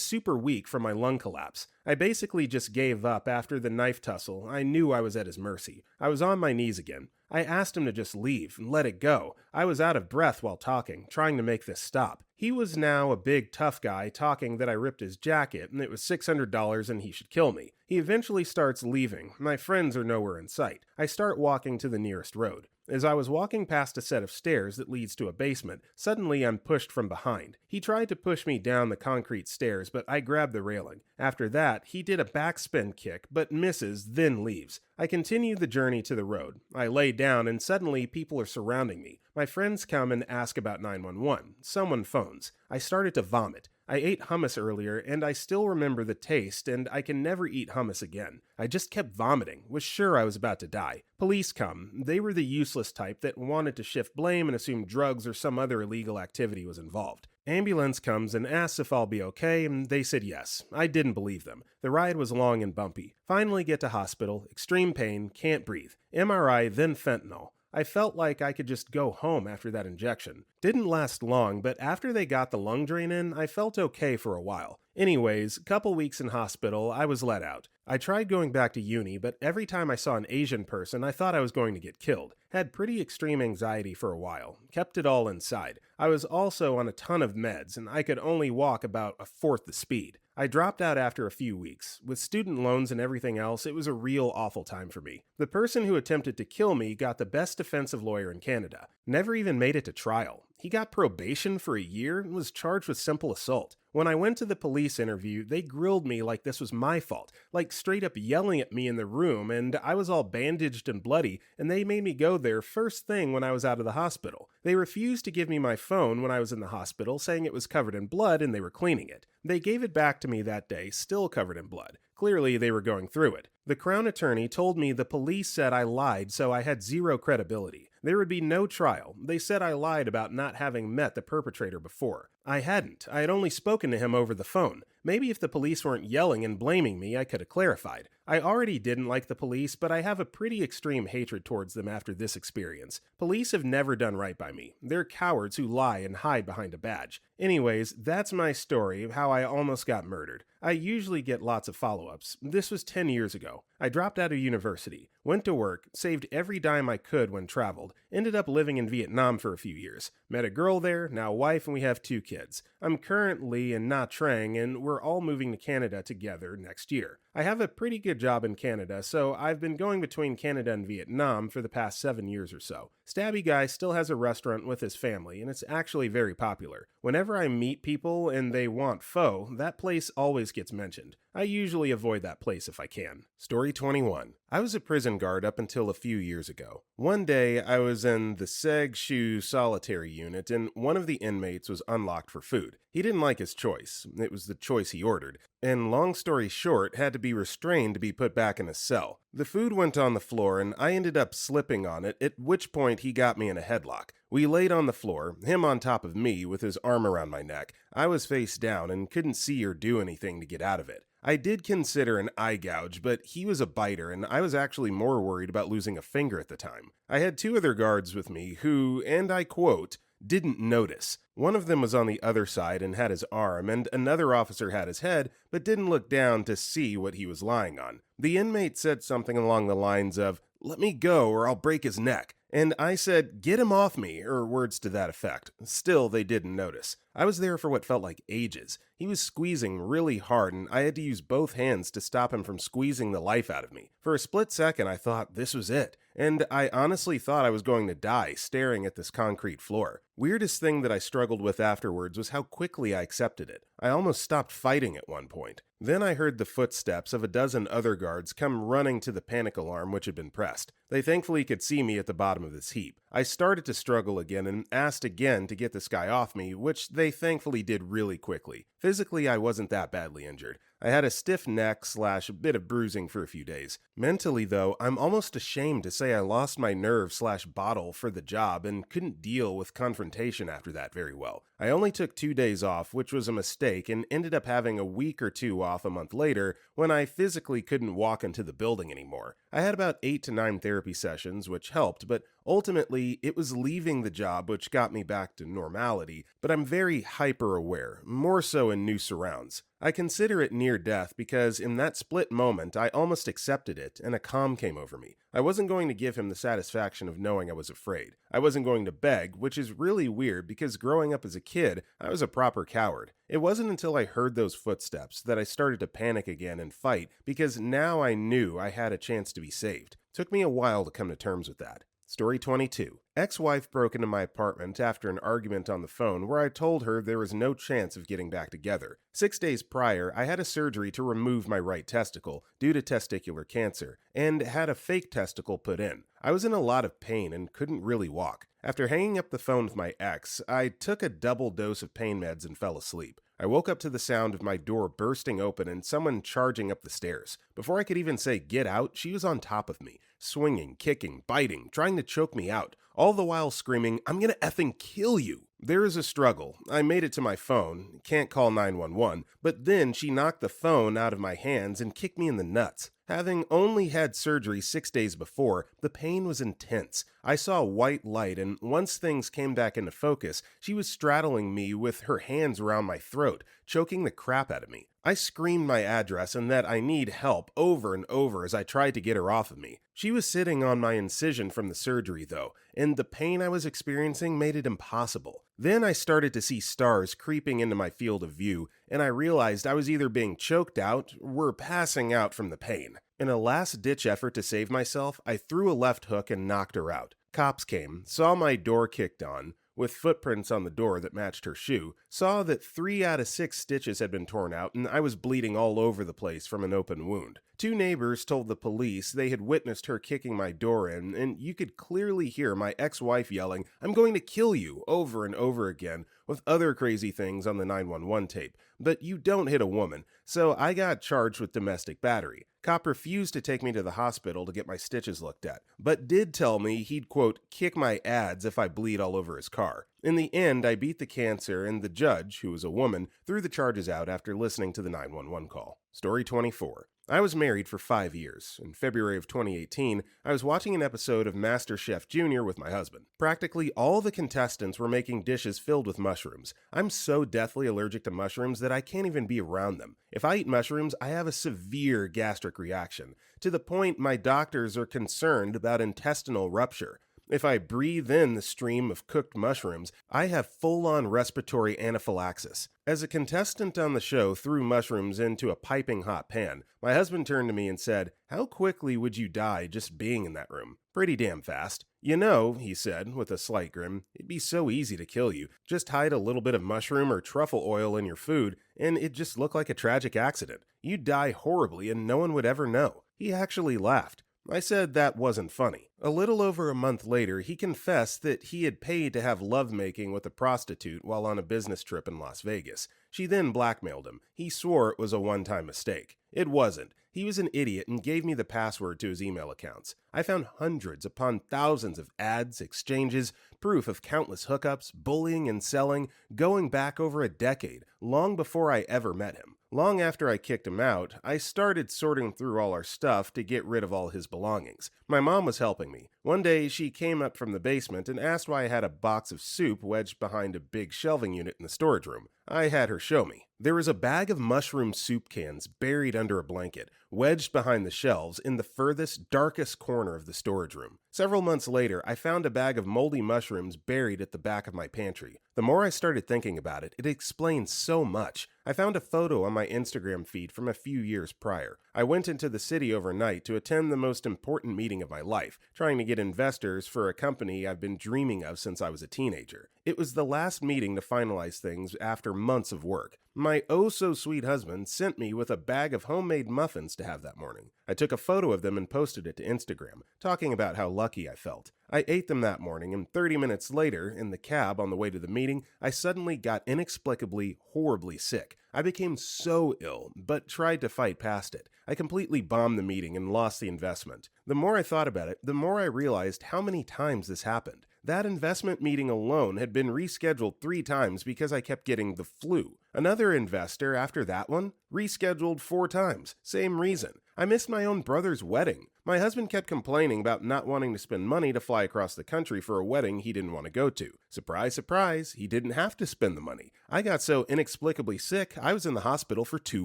super weak from my lung collapse. I basically just gave up after the knife tussle. I knew I was at his mercy. I was on my knees again. I asked him to just leave and let it go. I was out of breath while talking, trying to make this stop. He was now a big tough guy talking that I ripped his jacket and it was $600 and he should kill me. He eventually starts leaving. My friends are nowhere in sight. I start walking to the nearest road. As I was walking past a set of stairs that leads to a basement, suddenly I'm pushed from behind. He tried to push me down the concrete stairs, but I grabbed the railing. After that, he did a backspin kick, but misses, then leaves. I continue the journey to the road. I lay down and suddenly people are surrounding me. My friends come and ask about 911. Someone phones. I started to vomit. I ate hummus earlier and I still remember the taste and I can never eat hummus again. I just kept vomiting, was sure I was about to die. Police come. They were the useless type that wanted to shift blame and assume drugs or some other illegal activity was involved. Ambulance comes and asks if I'll be okay, and they said yes. I didn't believe them. The ride was long and bumpy. Finally get to hospital, extreme pain, can't breathe. MRI, then fentanyl. I felt like I could just go home after that injection. Didn't last long, but after they got the lung drain in, I felt okay for a while. Anyways, couple weeks in hospital, I was let out. I tried going back to uni, but every time I saw an Asian person, I thought I was going to get killed. Had pretty extreme anxiety for a while. Kept it all inside. I was also on a ton of meds, and I could only walk about a fourth the speed. I dropped out after a few weeks. With student loans and everything else, it was a real awful time for me. The person who attempted to kill me got the best defensive lawyer in Canada. Never even made it to trial. He got probation for a year and was charged with simple assault. When I went to the police interview, they grilled me like this was my fault, like straight up yelling at me in the room, and I was all bandaged and bloody, and they made me go there first thing when I was out of the hospital. They refused to give me my phone when I was in the hospital, saying it was covered in blood and they were cleaning it. They gave it back to me that day, still covered in blood. Clearly, they were going through it. The Crown Attorney told me the police said I lied, so I had zero credibility. There would be no trial. They said I lied about not having met the perpetrator before. I hadn't. I had only spoken to him over the phone. Maybe if the police weren't yelling and blaming me, I could have clarified. I already didn't like the police, but I have a pretty extreme hatred towards them after this experience. Police have never done right by me. They're cowards who lie and hide behind a badge. Anyways, that's my story of how I almost got murdered. I usually get lots of follow-ups. This was 10 years ago. I dropped out of university, went to work, saved every dime I could when traveled, ended up living in Vietnam for a few years, met a girl there, now a wife, and we have 2 kids. kids. I'm currently in Nha Trang, and we're all moving to Canada together next year. I have a pretty good job in Canada, so I've been going between Canada and Vietnam for the past 7 years or so. Stabby Guy still has a restaurant with his family, and it's actually very popular. Whenever I meet people and they want pho, that place always gets mentioned. I usually avoid that place if I can. Story 21. I was a prison guard up until a few years ago. One day, I was in the Seg Shu solitary unit, and one of the inmates was unlocked for food. He didn't like his choice. It was the choice he ordered, and long story short, had to be restrained to be put back in a cell. The food went on the floor, and I ended up slipping on it, at which point he got me in a headlock. We laid on the floor, him on top of me with his arm around my neck. I was face down and couldn't see or do anything to get out of it. I did consider an eye gouge, but he was a biter, and I was actually more worried about losing a finger at the time. I had 2 other guards with me who, and I quote, didn't notice. One of them was on the other side and had his arm, and another officer had his head, but didn't look down to see what he was lying on. The inmate said something along the lines of, "Let me go or I'll break his neck." And I said, "Get him off me," or words to that effect. Still, they didn't notice. I was there for what felt like ages. He was squeezing really hard, and I had to use both hands to stop him from squeezing the life out of me. For a split second, I thought this was it. And I honestly thought I was going to die, staring at this concrete floor. Weirdest thing that I struggled with afterwards was how quickly I accepted it. I almost stopped fighting at one point. Then I heard the footsteps of a dozen other guards come running to the panic alarm which had been pressed. They thankfully could see me at the bottom of this heap. I started to struggle again and asked again to get this guy off me, which they thankfully did really quickly. Physically, I wasn't that badly injured. I had a stiff neck / a bit of bruising for a few days. Mentally, though, I'm almost ashamed to say I lost my nerve / bottle for the job and couldn't deal with confrontation after that very well. I only took 2 days off, which was a mistake, and ended up having a week or 2 off a month later when I physically couldn't walk into the building anymore. I had about 8 to 9 therapy sessions, which helped, but ultimately it was leaving the job which got me back to normality, but I'm very hyper-aware, more so in new surrounds. I consider it near death because in that split moment I almost accepted it and a calm came over me. I wasn't going to give him the satisfaction of knowing I was afraid. I wasn't going to beg, which is really weird because growing up as a kid, I was a proper coward. It wasn't until I heard those footsteps that I started to panic again and fight because now I knew I had a chance to be saved. Took me a while to come to terms with that. Story 22. Ex-wife broke into my apartment after an argument on the phone where I told her there was no chance of getting back together. 6 days prior, I had a surgery to remove my right testicle due to testicular cancer and had a fake testicle put in. I was in a lot of pain and couldn't really walk. After hanging up the phone with my ex, I took a double dose of pain meds and fell asleep. I woke up to the sound of my door bursting open and someone charging up the stairs. Before I could even say get out, she was on top of me, swinging, kicking, biting, trying to choke me out, all the while screaming, "I'm gonna effing kill you." There is a struggle. I made it to my phone, can't call 911, but then she knocked the phone out of my hands and kicked me in the nuts. Having only had surgery 6 days before, the pain was intense. I saw a white light, and once things came back into focus, she was straddling me with her hands around my throat, choking the crap out of me. I screamed my address and that I need help over and over as I tried to get her off of me. She was sitting on my incision from the surgery, though, and the pain I was experiencing made it impossible. Then I started to see stars creeping into my field of view, and I realized I was either being choked out or passing out from the pain. In a last-ditch effort to save myself, I threw a left hook and knocked her out. Cops came, saw my door kicked on, with footprints on the door that matched her shoe, saw that 3 out of 6 stitches had been torn out and I was bleeding all over the place from an open wound. 2 neighbors told the police they had witnessed her kicking my door in, and you could clearly hear my ex-wife yelling, "I'm going to kill you," over and over again, with other crazy things on the 911 tape. But you don't hit a woman, so I got charged with domestic battery. Cop refused to take me to the hospital to get my stitches looked at, but did tell me he'd, quote, kick my ads if I bleed all over his car. In the end, I beat the cancer, and the judge, who was a woman, threw the charges out after listening to the 911 call. Story 24. I was married for 5 years. In February of 2018, I was watching an episode of MasterChef Junior with my husband. Practically all the contestants were making dishes filled with mushrooms. I'm so deathly allergic to mushrooms that I can't even be around them. If I eat mushrooms, I have a severe gastric reaction, to the point my doctors are concerned about intestinal rupture. If I breathe in the stream of cooked mushrooms, I have full-on respiratory anaphylaxis. As a contestant on the show threw mushrooms into a piping hot pan, my husband turned to me and said, "How quickly would you die just being in that room?" "Pretty damn fast." "You know," he said with a slight grin, "it'd be so easy to kill you. Just hide a little bit of mushroom or truffle oil in your food, and it'd just look like a tragic accident. You'd die horribly and no one would ever know." He actually laughed. I said that wasn't funny. A little over a month later, he confessed that he had paid to have lovemaking with a prostitute while on a business trip in Las Vegas. She then blackmailed him. He swore it was a one-time mistake. It wasn't. He was an idiot and gave me the password to his email accounts. I found hundreds upon thousands of ads, exchanges, proof of countless hookups, bullying and selling, going back over a decade, long before I ever met him. Long after I kicked him out, I started sorting through all our stuff to get rid of all his belongings. My mom was helping me. One day, she came up from the basement and asked why I had a box of soup wedged behind a big shelving unit in the storage room. I had her show me. There was a bag of mushroom soup cans buried under a blanket, wedged behind the shelves in the furthest, darkest corner of the storage room. Several months later, I found a bag of moldy mushrooms buried at the back of my pantry. The more I started thinking about it, it explained so much. I found a photo on my Instagram feed from a few years prior. I went into the city overnight to attend the most important meeting of my life, trying to get investors for a company I've been dreaming of since I was a teenager. It was the last meeting to finalize things after months of work. My oh-so-sweet husband sent me with a bag of homemade muffins to have that morning. I took a photo of them and posted it to Instagram, talking about how lucky I felt. I ate them that morning, and 30 minutes later, in the cab on the way to the meeting, I suddenly got inexplicably, horribly sick. I became so ill, but tried to fight past it. I completely bombed the meeting and lost the investment. The more I thought about it, the more I realized how many times this happened. That investment meeting alone had been rescheduled 3 times because I kept getting the flu. Another investor after that one rescheduled 4 times. Same reason. I missed my own brother's wedding. My husband kept complaining about not wanting to spend money to fly across the country for a wedding he didn't want to go to. Surprise, surprise, he didn't have to spend the money. I got so inexplicably sick, I was in the hospital for 2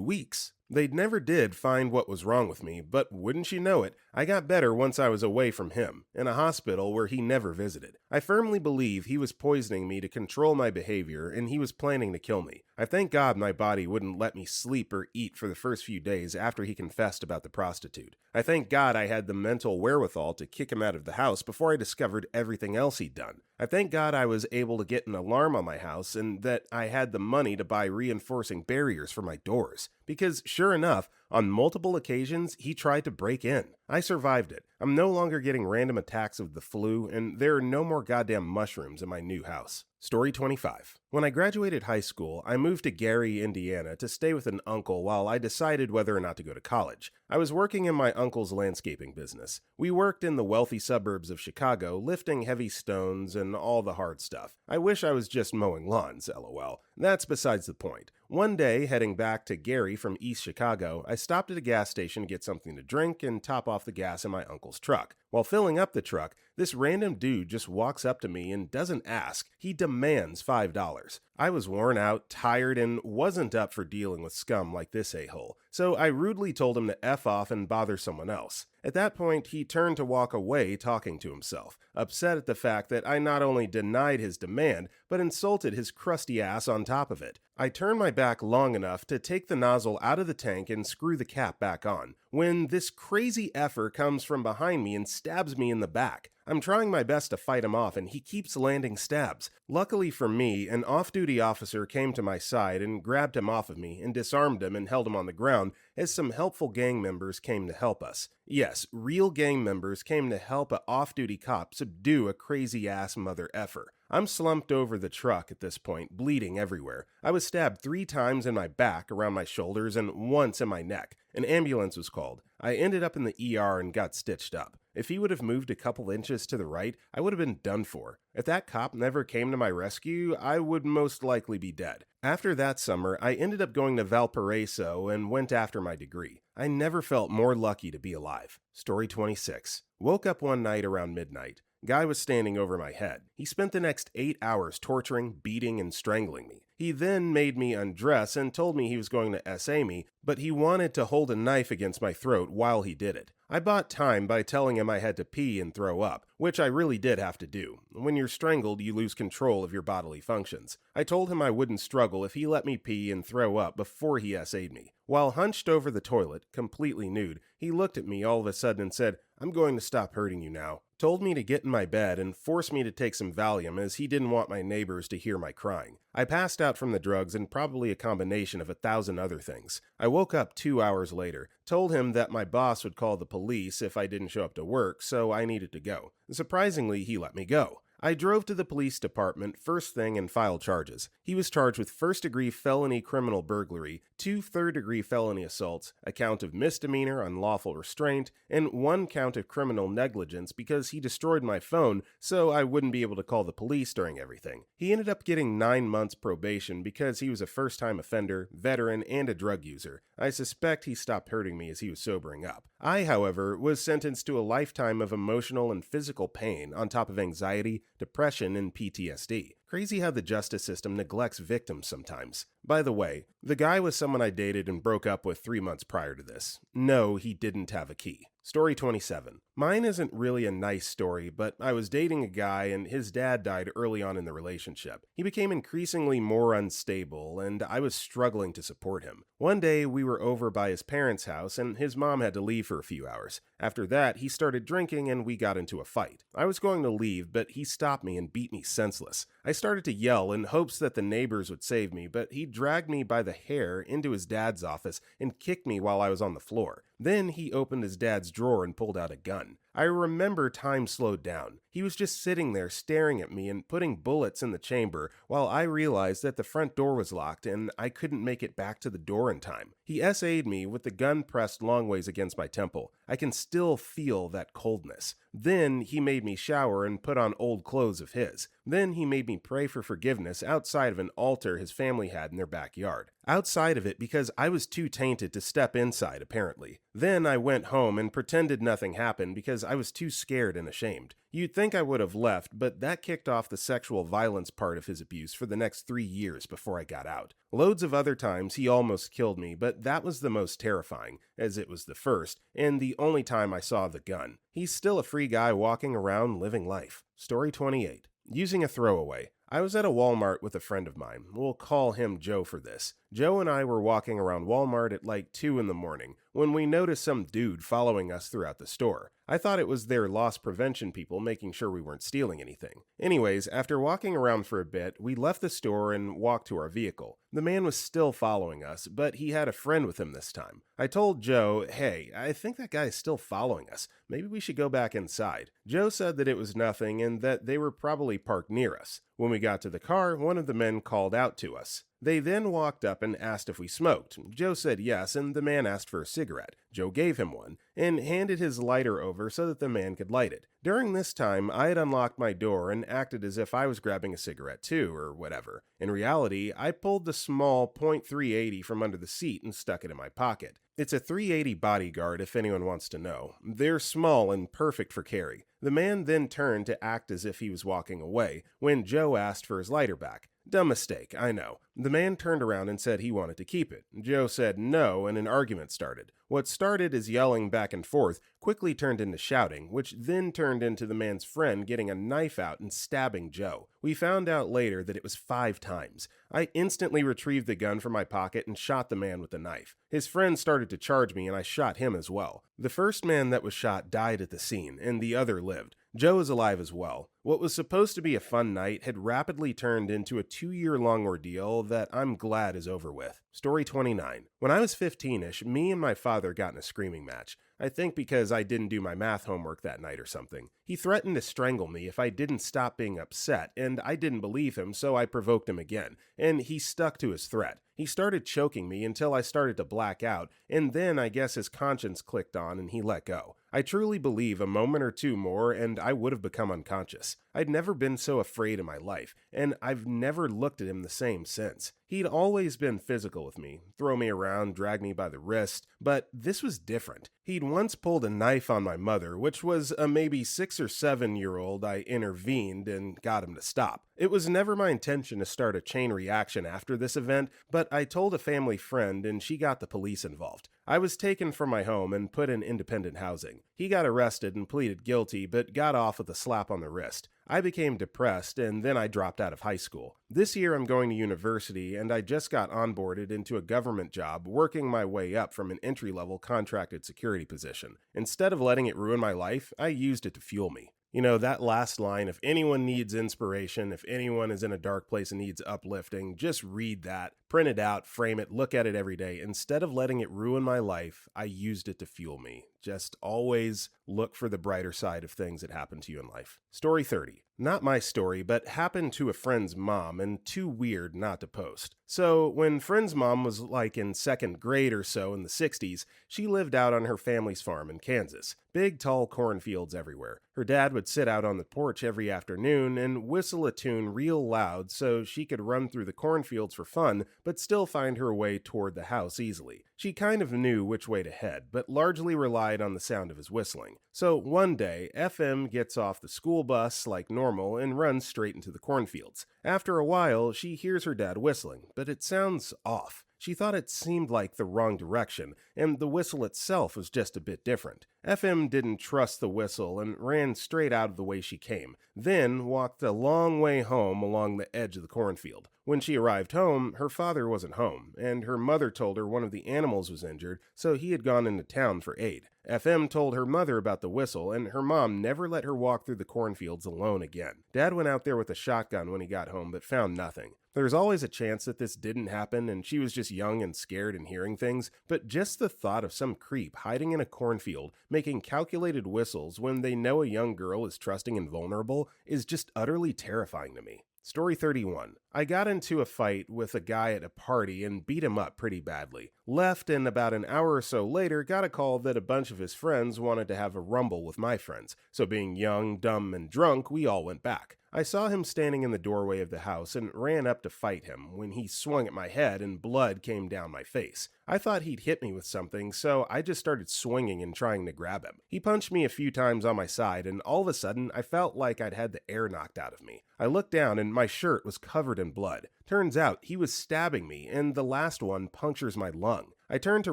weeks. They never did find what was wrong with me, but wouldn't you know it, I got better once I was away from him, in a hospital where he never visited. I firmly believe he was poisoning me to control my behavior, and he was planning to kill me. I thank God my body wouldn't let me sleep or eat for the first few days after he confessed about the prostitute. I thank God I had the mental wherewithal to kick him out of the house before I discovered everything else he'd done. I thank God I was able to get an alarm on my house and that I had the money to buy reinforcing barriers for my doors. Because sure enough, on multiple occasions, he tried to break in. I survived it. I'm no longer getting random attacks of the flu, and there are no more goddamn mushrooms in my new house. Story 25. When I graduated high school, I moved to Gary, Indiana to stay with an uncle while I decided whether or not to go to college. I was working in my uncle's landscaping business. We worked in the wealthy suburbs of Chicago, lifting heavy stones and all the hard stuff. I wish I was just mowing lawns, lol. That's besides the point. One day, heading back to Gary from East Chicago, I stopped at a gas station to get something to drink and top off the gas in my uncle's truck. While filling up the truck, this random dude just walks up to me and doesn't ask. He demands $5. I was worn out, tired, and wasn't up for dealing with scum like this a-hole, so I rudely told him to F off and bother someone else. At that point, he turned to walk away talking to himself, upset at the fact that I not only denied his demand, but insulted his crusty ass on top of it. I turned my back long enough to take the nozzle out of the tank and screw the cap back on, when this crazy effer comes from behind me and stabs me in the back. I'm trying my best to fight him off, and he keeps landing stabs. Luckily for me, an off-duty officer came to my side and grabbed him off of me and disarmed him and held him on the ground as some helpful gang members came to help us. Yes, real gang members came to help a off-duty cop subdue a crazy-ass mother effer. I'm slumped over the truck at this point, bleeding everywhere. I was stabbed 3 times in my back, around my shoulders, and once in my neck. An ambulance was called. I ended up in the ER and got stitched up. If he would have moved a couple inches to the right, I would have been done for. If that cop never came to my rescue, I would most likely be dead. After that summer, I ended up going to Valparaiso and went after my degree. I never felt more lucky to be alive. Story 26. Woke up one night around midnight. Guy was standing over my head. He spent the next 8 hours torturing, beating, and strangling me. He then made me undress and told me he was going to SA me, but he wanted to hold a knife against my throat while he did it. I bought time by telling him I had to pee and throw up, which I really did have to do. When you're strangled, you lose control of your bodily functions. I told him I wouldn't struggle if he let me pee and throw up before he SA'd me. While hunched over the toilet, completely nude, he looked at me all of a sudden and said, "I'm going to stop hurting you now." Told me to get in my bed and forced me to take some Valium as he didn't want my neighbors to hear my crying. I passed out from the drugs and probably a combination of 1,000 other things. I woke up 2 hours later, told him that my boss would call the police if I didn't show up to work, so I needed to go. Surprisingly, he let me go. I drove to the police department first thing and filed charges. He was charged with first-degree felony criminal burglary, 2 third-degree felony assaults, a count of misdemeanor unlawful restraint, and 1 count of criminal negligence because he destroyed my phone so I wouldn't be able to call the police during everything. He ended up getting 9 months probation because he was a first-time offender, veteran, and a drug user. I suspect he stopped hurting me as he was sobering up. I, however, was sentenced to a lifetime of emotional and physical pain on top of anxiety, depression, and PTSD. Crazy how the justice system neglects victims sometimes. By the way, the guy was someone I dated and broke up with 3 months prior to this. No, he didn't have a key. Story 27. Mine isn't really a nice story, but I was dating a guy and his dad died early on in the relationship. He became increasingly more unstable and I was struggling to support him. One day we were over by his parents' house and his mom had to leave for a few hours. After that, he started drinking and we got into a fight. I was going to leave, but he stopped me and beat me senseless. I started to yell in hopes that the neighbors would save me, but he dragged me by the hair into his dad's office and kicked me while I was on the floor. Then he opened his dad's drawer and pulled out a gun. I remember time slowed down. He was just sitting there staring at me and putting bullets in the chamber while I realized that the front door was locked and I couldn't make it back to the door in time. He SA'd me with the gun pressed long ways against my temple. I can still feel that coldness. Then he made me shower and put on old clothes of his. Then he made me pray for forgiveness outside of an altar his family had in their backyard. Outside of it because I was too tainted to step inside, apparently. Then I went home and pretended nothing happened because I was too scared and ashamed. You'd think I would have left, but that kicked off the sexual violence part of his abuse for the next 3 years before I got out. Loads of other times he almost killed me, but that was the most terrifying, as it was the first, and the only time I saw the gun. He's still a free guy walking around living life. Story 28. Using a throwaway. I was at a Walmart with a friend of mine. We'll call him Joe for this. Joe and I were walking around Walmart at like 2 in the morning when we noticed some dude following us throughout the store. I thought it was their loss prevention people making sure we weren't stealing anything. Anyways, after walking around for a bit, we left the store and walked to our vehicle. The man was still following us, but he had a friend with him this time. I told Joe, "Hey, I think that guy is still following us. Maybe we should go back inside." Joe said that it was nothing and that they were probably parked near us. When we got to the car, one of the men called out to us. They then walked up and asked if we smoked. Joe said yes, and the man asked for a cigarette. Joe gave him one, and handed his lighter over so that the man could light it. During this time, I had unlocked my door and acted as if I was grabbing a cigarette too, or whatever. In reality, I pulled the small .380 from under the seat and stuck it in my pocket. It's a .380 bodyguard if anyone wants to know. They're small and perfect for carry. The man then turned to act as if he was walking away when Joe asked for his lighter back. Dumb mistake, I know. The man turned around and said he wanted to keep it. Joe said no, and an argument started. What started as yelling back and forth quickly turned into shouting, which then turned into the man's friend getting a knife out and stabbing Joe. We found out later that it was 5 times. I instantly retrieved the gun from my pocket and shot the man with the knife. His friend started to charge me and I shot him as well. The first man that was shot died at the scene, and the other lived. Joe is alive as well. What was supposed to be a fun night had rapidly turned into a 2-year-long ordeal that I'm glad is over with. Story 29. When I was 15-ish, me and my father got in a screaming match. I think because I didn't do my math homework that night or something. He threatened to strangle me if I didn't stop being upset, and I didn't believe him, so I provoked him again, and he stuck to his threat. He started choking me until I started to black out, and then I guess his conscience clicked on and he let go. I truly believe a moment or two more and I would have become unconscious. I'd never been so afraid in my life, and I've never looked at him the same since. He'd always been physical with me, throw me around, drag me by the wrist, but this was different. He'd once pulled a knife on my mother, which was a maybe 6 or 7 year old. I intervened and got him to stop. It was never my intention to start a chain reaction after this event, but I told a family friend and she got the police involved. I was taken from my home and put in independent housing. He got arrested and pleaded guilty, but got off with a slap on the wrist. I became depressed, and then I dropped out of high school. This year I'm going to university, and I just got onboarded into a government job, working my way up from an entry-level contracted security position. Instead of letting it ruin my life, I used it to fuel me. You know, that last line, if anyone needs inspiration, if anyone is in a dark place and needs uplifting, just read that, print it out, frame it, look at it every day. Instead of letting it ruin my life, I used it to fuel me. Just always look for the brighter side of things that happen to you in life. Story 30. Not my story, but happened to a friend's mom and too weird not to post. So, when friend's mom was like in second grade or so in the 60s, she lived out on her family's farm in Kansas. Big, tall cornfields everywhere. Her dad would sit out on the porch every afternoon and whistle a tune real loud so she could run through the cornfields for fun, but still find her way toward the house easily. She kind of knew which way to head, but largely relied on the sound of his whistling. So one day, FM gets off the school bus like normal and runs straight into the cornfields. After a while, she hears her dad whistling, but it sounds off. She thought it seemed like the wrong direction, and the whistle itself was just a bit different. FM didn't trust the whistle and ran straight out of the way she came, then walked a long way home along the edge of the cornfield. When she arrived home, her father wasn't home, and her mother told her one of the animals was injured, so he had gone into town for aid. FM told her mother about the whistle, and her mom never let her walk through the cornfields alone again. Dad went out there with a shotgun when he got home, but found nothing. There's always a chance that this didn't happen and she was just young and scared and hearing things, but just the thought of some creep hiding in a cornfield making calculated whistles when they know a young girl is trusting and vulnerable is just utterly terrifying to me. Story 31. I got into a fight with a guy at a party and beat him up pretty badly. Left, and about an hour or so later got a call that a bunch of his friends wanted to have a rumble with my friends. So being young, dumb, and drunk, we all went back. I saw him standing in the doorway of the house and ran up to fight him when he swung at my head and blood came down my face. I thought he'd hit me with something, so I just started swinging and trying to grab him. He punched me a few times on my side, and all of a sudden I felt like I'd had the air knocked out of me. I looked down and my shirt was covered in blood. Turns out he was stabbing me, and the last one punctures my lung. I turn to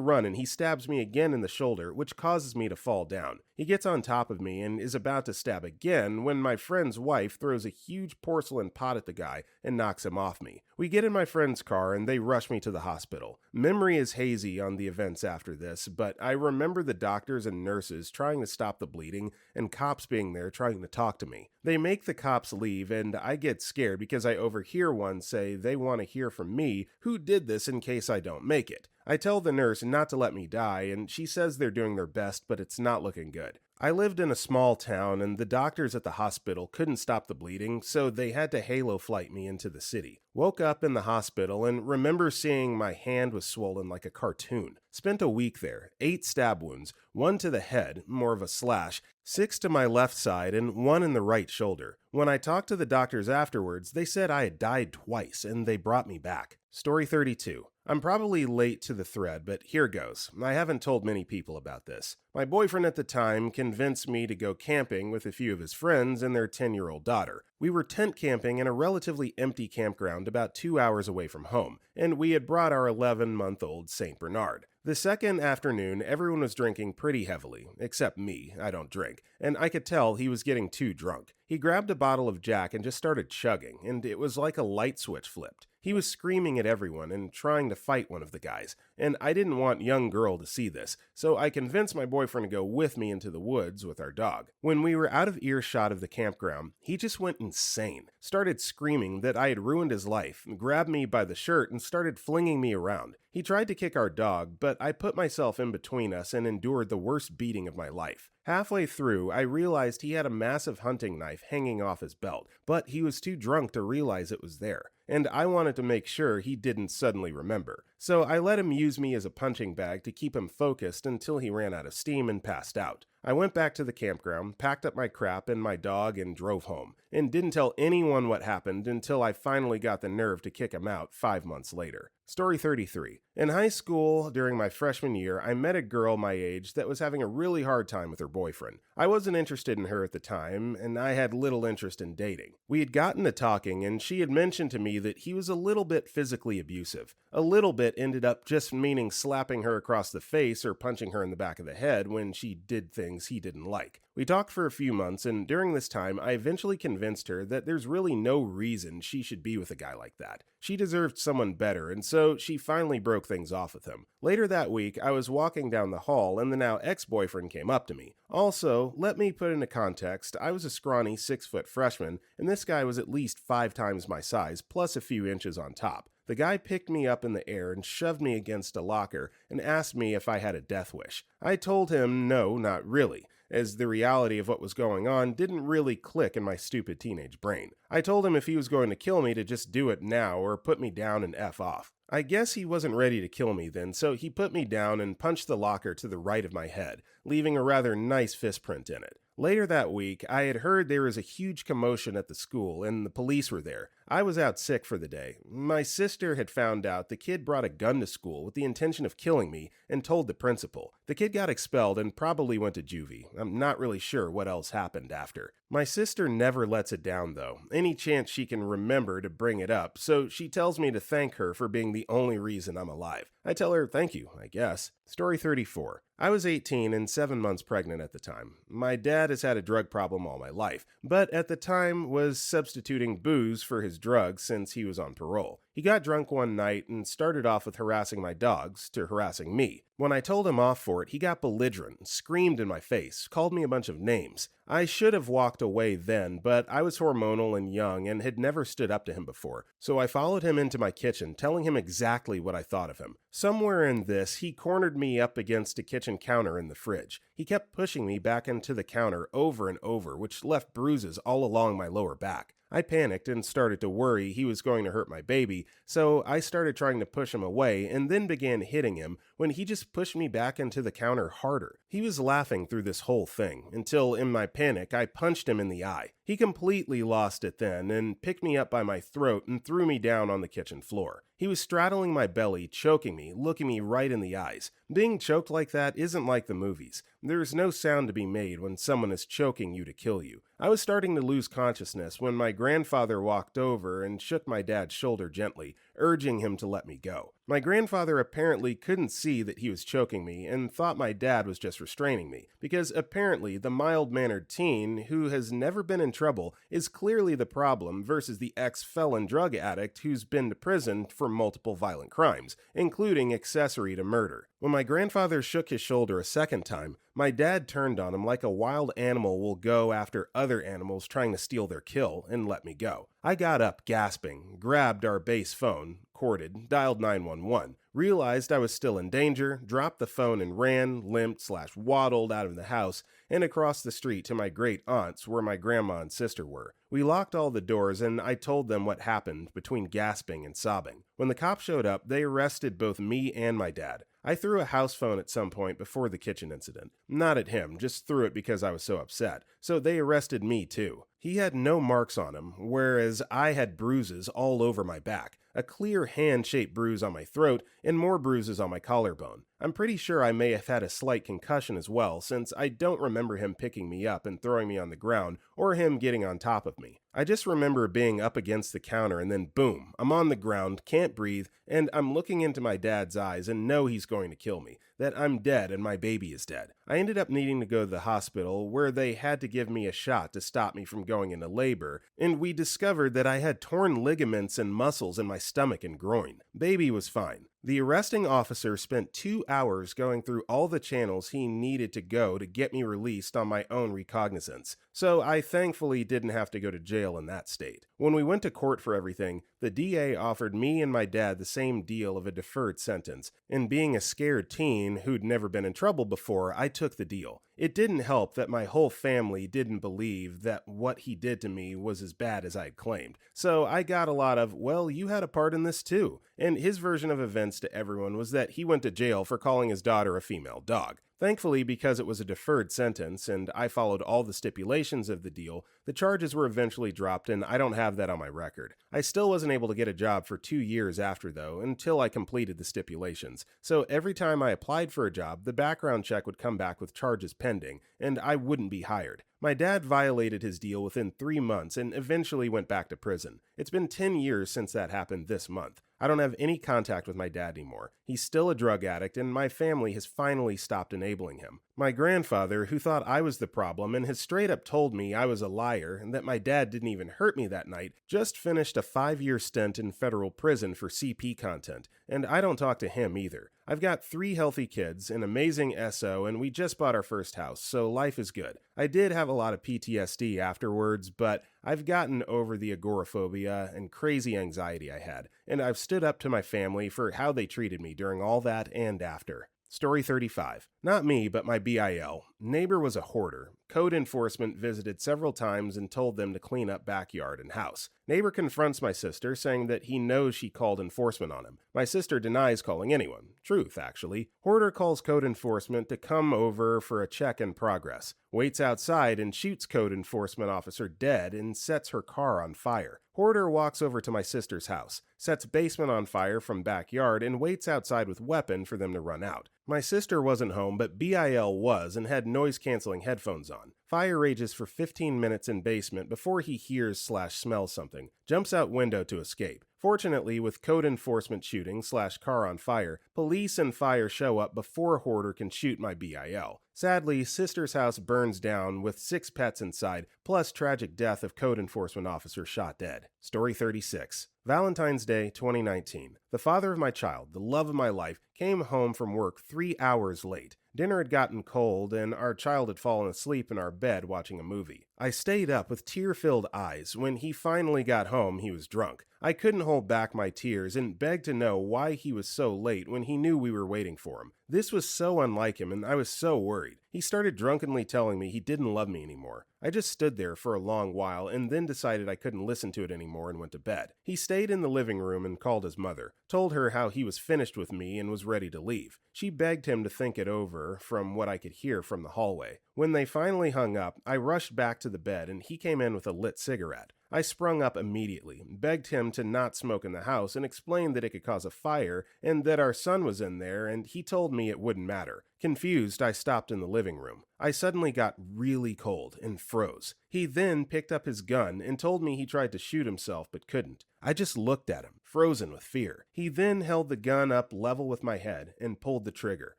run and he stabs me again in the shoulder, which causes me to fall down. He gets on top of me and is about to stab again when my friend's wife throws a huge porcelain pot at the guy and knocks him off me. We get in my friend's car and they rush me to the hospital. Memory is hazy on the events after this, but I remember the doctors and nurses trying to stop the bleeding and cops being there trying to talk to me. They make the cops leave and I get scared because I overhear one say they want to hear from me who did this in case I don't make it. I tell the nurse not to let me die, and she says they're doing their best, but it's not looking good. I lived in a small town, and the doctors at the hospital couldn't stop the bleeding, so they had to halo flight me into the city. Woke up in the hospital and remember seeing my hand was swollen like a cartoon. Spent a week there, 8 stab wounds, 1 to the head, more of a slash, 6 to my left side, and 1 in the right shoulder. When I talked to the doctors afterwards, they said I had died twice, and they brought me back. Story 32. I'm probably late to the thread, but here goes. I haven't told many people about this. My boyfriend at the time convinced me to go camping with a few of his friends and their 10-year-old daughter. We were tent camping in a relatively empty campground about 2 hours away from home, and we had brought our 11-month-old St. Bernard. The second afternoon, everyone was drinking pretty heavily, except me, I don't drink, and I could tell he was getting too drunk. He grabbed a bottle of Jack and just started chugging, and it was like a light switch flipped. He was screaming at everyone and trying to fight one of the guys, and I didn't want young girl to see this, so I convinced my boyfriend to go with me into the woods with our dog. When we were out of earshot of the campground, he just went insane, started screaming that I had ruined his life, grabbed me by the shirt and started flinging me around. He tried to kick our dog, but I put myself in between us and endured the worst beating of my life. Halfway through, I realized he had a massive hunting knife hanging off his belt, but he was too drunk to realize it was there, and I wanted to make sure he didn't suddenly remember. so I let him use me as a punching bag to keep him focused until he ran out of steam and passed out. I went back to the campground, packed up my crap and my dog, and drove home, and didn't tell anyone what happened until I finally got the nerve to kick him out 5 months later. Story 33. In high school, during my freshman year, I met a girl my age that was having a really hard time with her boyfriend. I wasn't interested in her at the time, and I had little interest in dating. We had gotten to talking, and she had mentioned to me that he was a little bit physically abusive. A little bit ended up just meaning slapping her across the face or punching her in the back of the head when she did things he didn't like. We talked for a few months, and during this time, I eventually convinced her that there's really no reason she should be with a guy like that. She deserved someone better, and so she finally broke things off with him. Later that week, I was walking down the hall, and the now ex-boyfriend came up to me. Also, let me put into context, I was a scrawny 6-foot freshman, and this guy was at least 5 times my size, plus a few inches on top. The guy picked me up in the air and shoved me against a locker and asked me if I had a death wish. I told him no, not really, as the reality of what was going on didn't really click in my stupid teenage brain. I told him if he was going to kill me to just do it now or put me down and F off. I guess he wasn't ready to kill me then, so he put me down and punched the locker to the right of my head, leaving a rather nice fist print in it. Later that week, I had heard there was a huge commotion at the school and the police were there. I was out sick for the day. My sister had found out the kid brought a gun to school with the intention of killing me and told the principal. The kid got expelled and probably went to juvie. I'm not really sure what else happened after. My sister never lets it down though, any chance she can remember to bring it up, so she tells me to thank her for being the only reason I'm alive. I tell her thank you, I guess. Story 34. I was 18 and 7 months pregnant at the time. My dad has had a drug problem all my life, but at the time was substituting booze for his drugs since he was on parole. He got drunk one night and started off with harassing my dogs to harassing me. When I told him off for it, he got belligerent and screamed in my face, called me a bunch of names. I should have walked away then, but I was hormonal and young and had never stood up to him before, so I followed him into my kitchen, telling him exactly what I thought of him. Somewhere in this, he cornered me up against a kitchen counter in the fridge. He kept pushing me back into the counter over and over, which left bruises all along my lower back. I panicked and started to worry he was going to hurt my baby, so I started trying to push him away and then began hitting him when he just pushed me back into the counter harder. He was laughing through this whole thing, until in my panic I punched him in the eye. He completely lost it then and picked me up by my throat and threw me down on the kitchen floor. He was straddling my belly, choking me, looking me right in the eyes. Being choked like that isn't like the movies. There's no sound to be made when someone is choking you to kill you. I was starting to lose consciousness when my grandfather walked over and shook my dad's shoulder gently, urging him to let me go. My grandfather apparently couldn't see that he was choking me and thought my dad was just restraining me, because apparently the mild-mannered teen who has never been in trouble is clearly the problem versus the ex-felon drug addict who's been to prison for multiple violent crimes, including accessory to murder. When my grandfather shook his shoulder a second time, my dad turned on him like a wild animal will go after other animals trying to steal their kill and let me go. I got up gasping, grabbed our base phone, corded, dialed 911, realized I was still in danger, dropped the phone and ran, limped/waddled out of the house and across the street to my great aunt's where my grandma and sister were. We locked all the doors and I told them what happened between gasping and sobbing. When the cops showed up, they arrested both me and my dad. I threw a house phone at some point before the kitchen incident. Not at him, just threw it because I was so upset. So they arrested me too. He had no marks on him, whereas I had bruises all over my back, a clear hand-shaped bruise on my throat, and more bruises on my collarbone. I'm pretty sure I may have had a slight concussion as well, since I don't remember him picking me up and throwing me on the ground, or him getting on top of me. I just remember being up against the counter and then boom, I'm on the ground, can't breathe, and I'm looking into my dad's eyes and know he's going to kill me, that I'm dead and my baby is dead. I ended up needing to go to the hospital where they had to give me a shot to stop me from going into labor, and we discovered that I had torn ligaments and muscles in my stomach and groin. Baby was fine. The arresting officer spent 2 hours going through all the channels he needed to go to get me released on my own recognizance, so I thankfully didn't have to go to jail in that state. When we went to court for everything, the DA offered me and my dad the same deal of a deferred sentence, and being a scared teen who'd never been in trouble before, I took the deal. It didn't help that my whole family didn't believe that what he did to me was as bad as I had claimed, so I got a lot of, well, you had a part in this too, and his version of events sense to everyone was that he went to jail for calling his daughter a female dog. Thankfully, because it was a deferred sentence and I followed all the stipulations of the deal, the charges were eventually dropped and I don't have that on my record. I still wasn't able to get a job for 2 years after though, until I completed the stipulations. So every time I applied for a job, the background check would come back with charges pending, and I wouldn't be hired. My dad violated his deal within 3 months and eventually went back to prison. It's been 10 years since that happened this month. I don't have any contact with my dad anymore. He's still a drug addict, and my family has finally stopped enabling him. My grandfather, who thought I was the problem and has straight up told me I was a liar and that my dad didn't even hurt me that night, just finished a 5-year stint in federal prison for CP content, and I don't talk to him either. I've got 3 healthy kids, an amazing SO, and we just bought our first house, so life is good. I did have a lot of PTSD afterwards, but I've gotten over the agoraphobia and crazy anxiety I had, and I've stood up to my family for how they treated me during all that and after. Story 35. Not me, but my BIL. Neighbor was a hoarder. Code enforcement visited several times and told them to clean up backyard and house. Neighbor confronts my sister, saying that he knows she called enforcement on him. My sister denies calling anyone. Truth, actually. Hoarder calls code enforcement to come over for a check in progress. Waits outside and shoots code enforcement officer dead and sets her car on fire. Hoarder walks over to my sister's house, sets basement on fire from backyard, and waits outside with weapon for them to run out. My sister wasn't home, but BIL was and had noise-canceling headphones on. Fire rages for 15 minutes in basement before he hears/smells something. Jumps out window to escape. Fortunately, with code enforcement shooting/car on fire, police and fire show up before Hoarder can shoot my BIL. Sadly, sister's house burns down with 6 pets inside, plus tragic death of code enforcement officer shot dead. Story 36. Valentine's Day 2019. The father of my child, the love of my life, came home from work 3 hours late. Dinner had gotten cold, and our child had fallen asleep in our bed watching a movie. I stayed up with tear-filled eyes. When he finally got home, he was drunk. I couldn't hold back my tears and begged to know why he was so late when he knew we were waiting for him. This was so unlike him, and I was so worried. He started drunkenly telling me he didn't love me anymore. I just stood there for a long while and then decided I couldn't listen to it anymore and went to bed. He stayed in the living room and called his mother, told her how he was finished with me and was ready to leave. She begged him to think it over from what I could hear from the hallway. When they finally hung up, I rushed back to the bed and he came in with a lit cigarette. I sprung up immediately, begged him to not smoke in the house, and explained that it could cause a fire and that our son was in there, and he told me it wouldn't matter. Confused, I stopped in the living room. I suddenly got really cold and froze. He then picked up his gun and told me he tried to shoot himself but couldn't. I just looked at him, frozen with fear. He then held the gun up level with my head and pulled the trigger.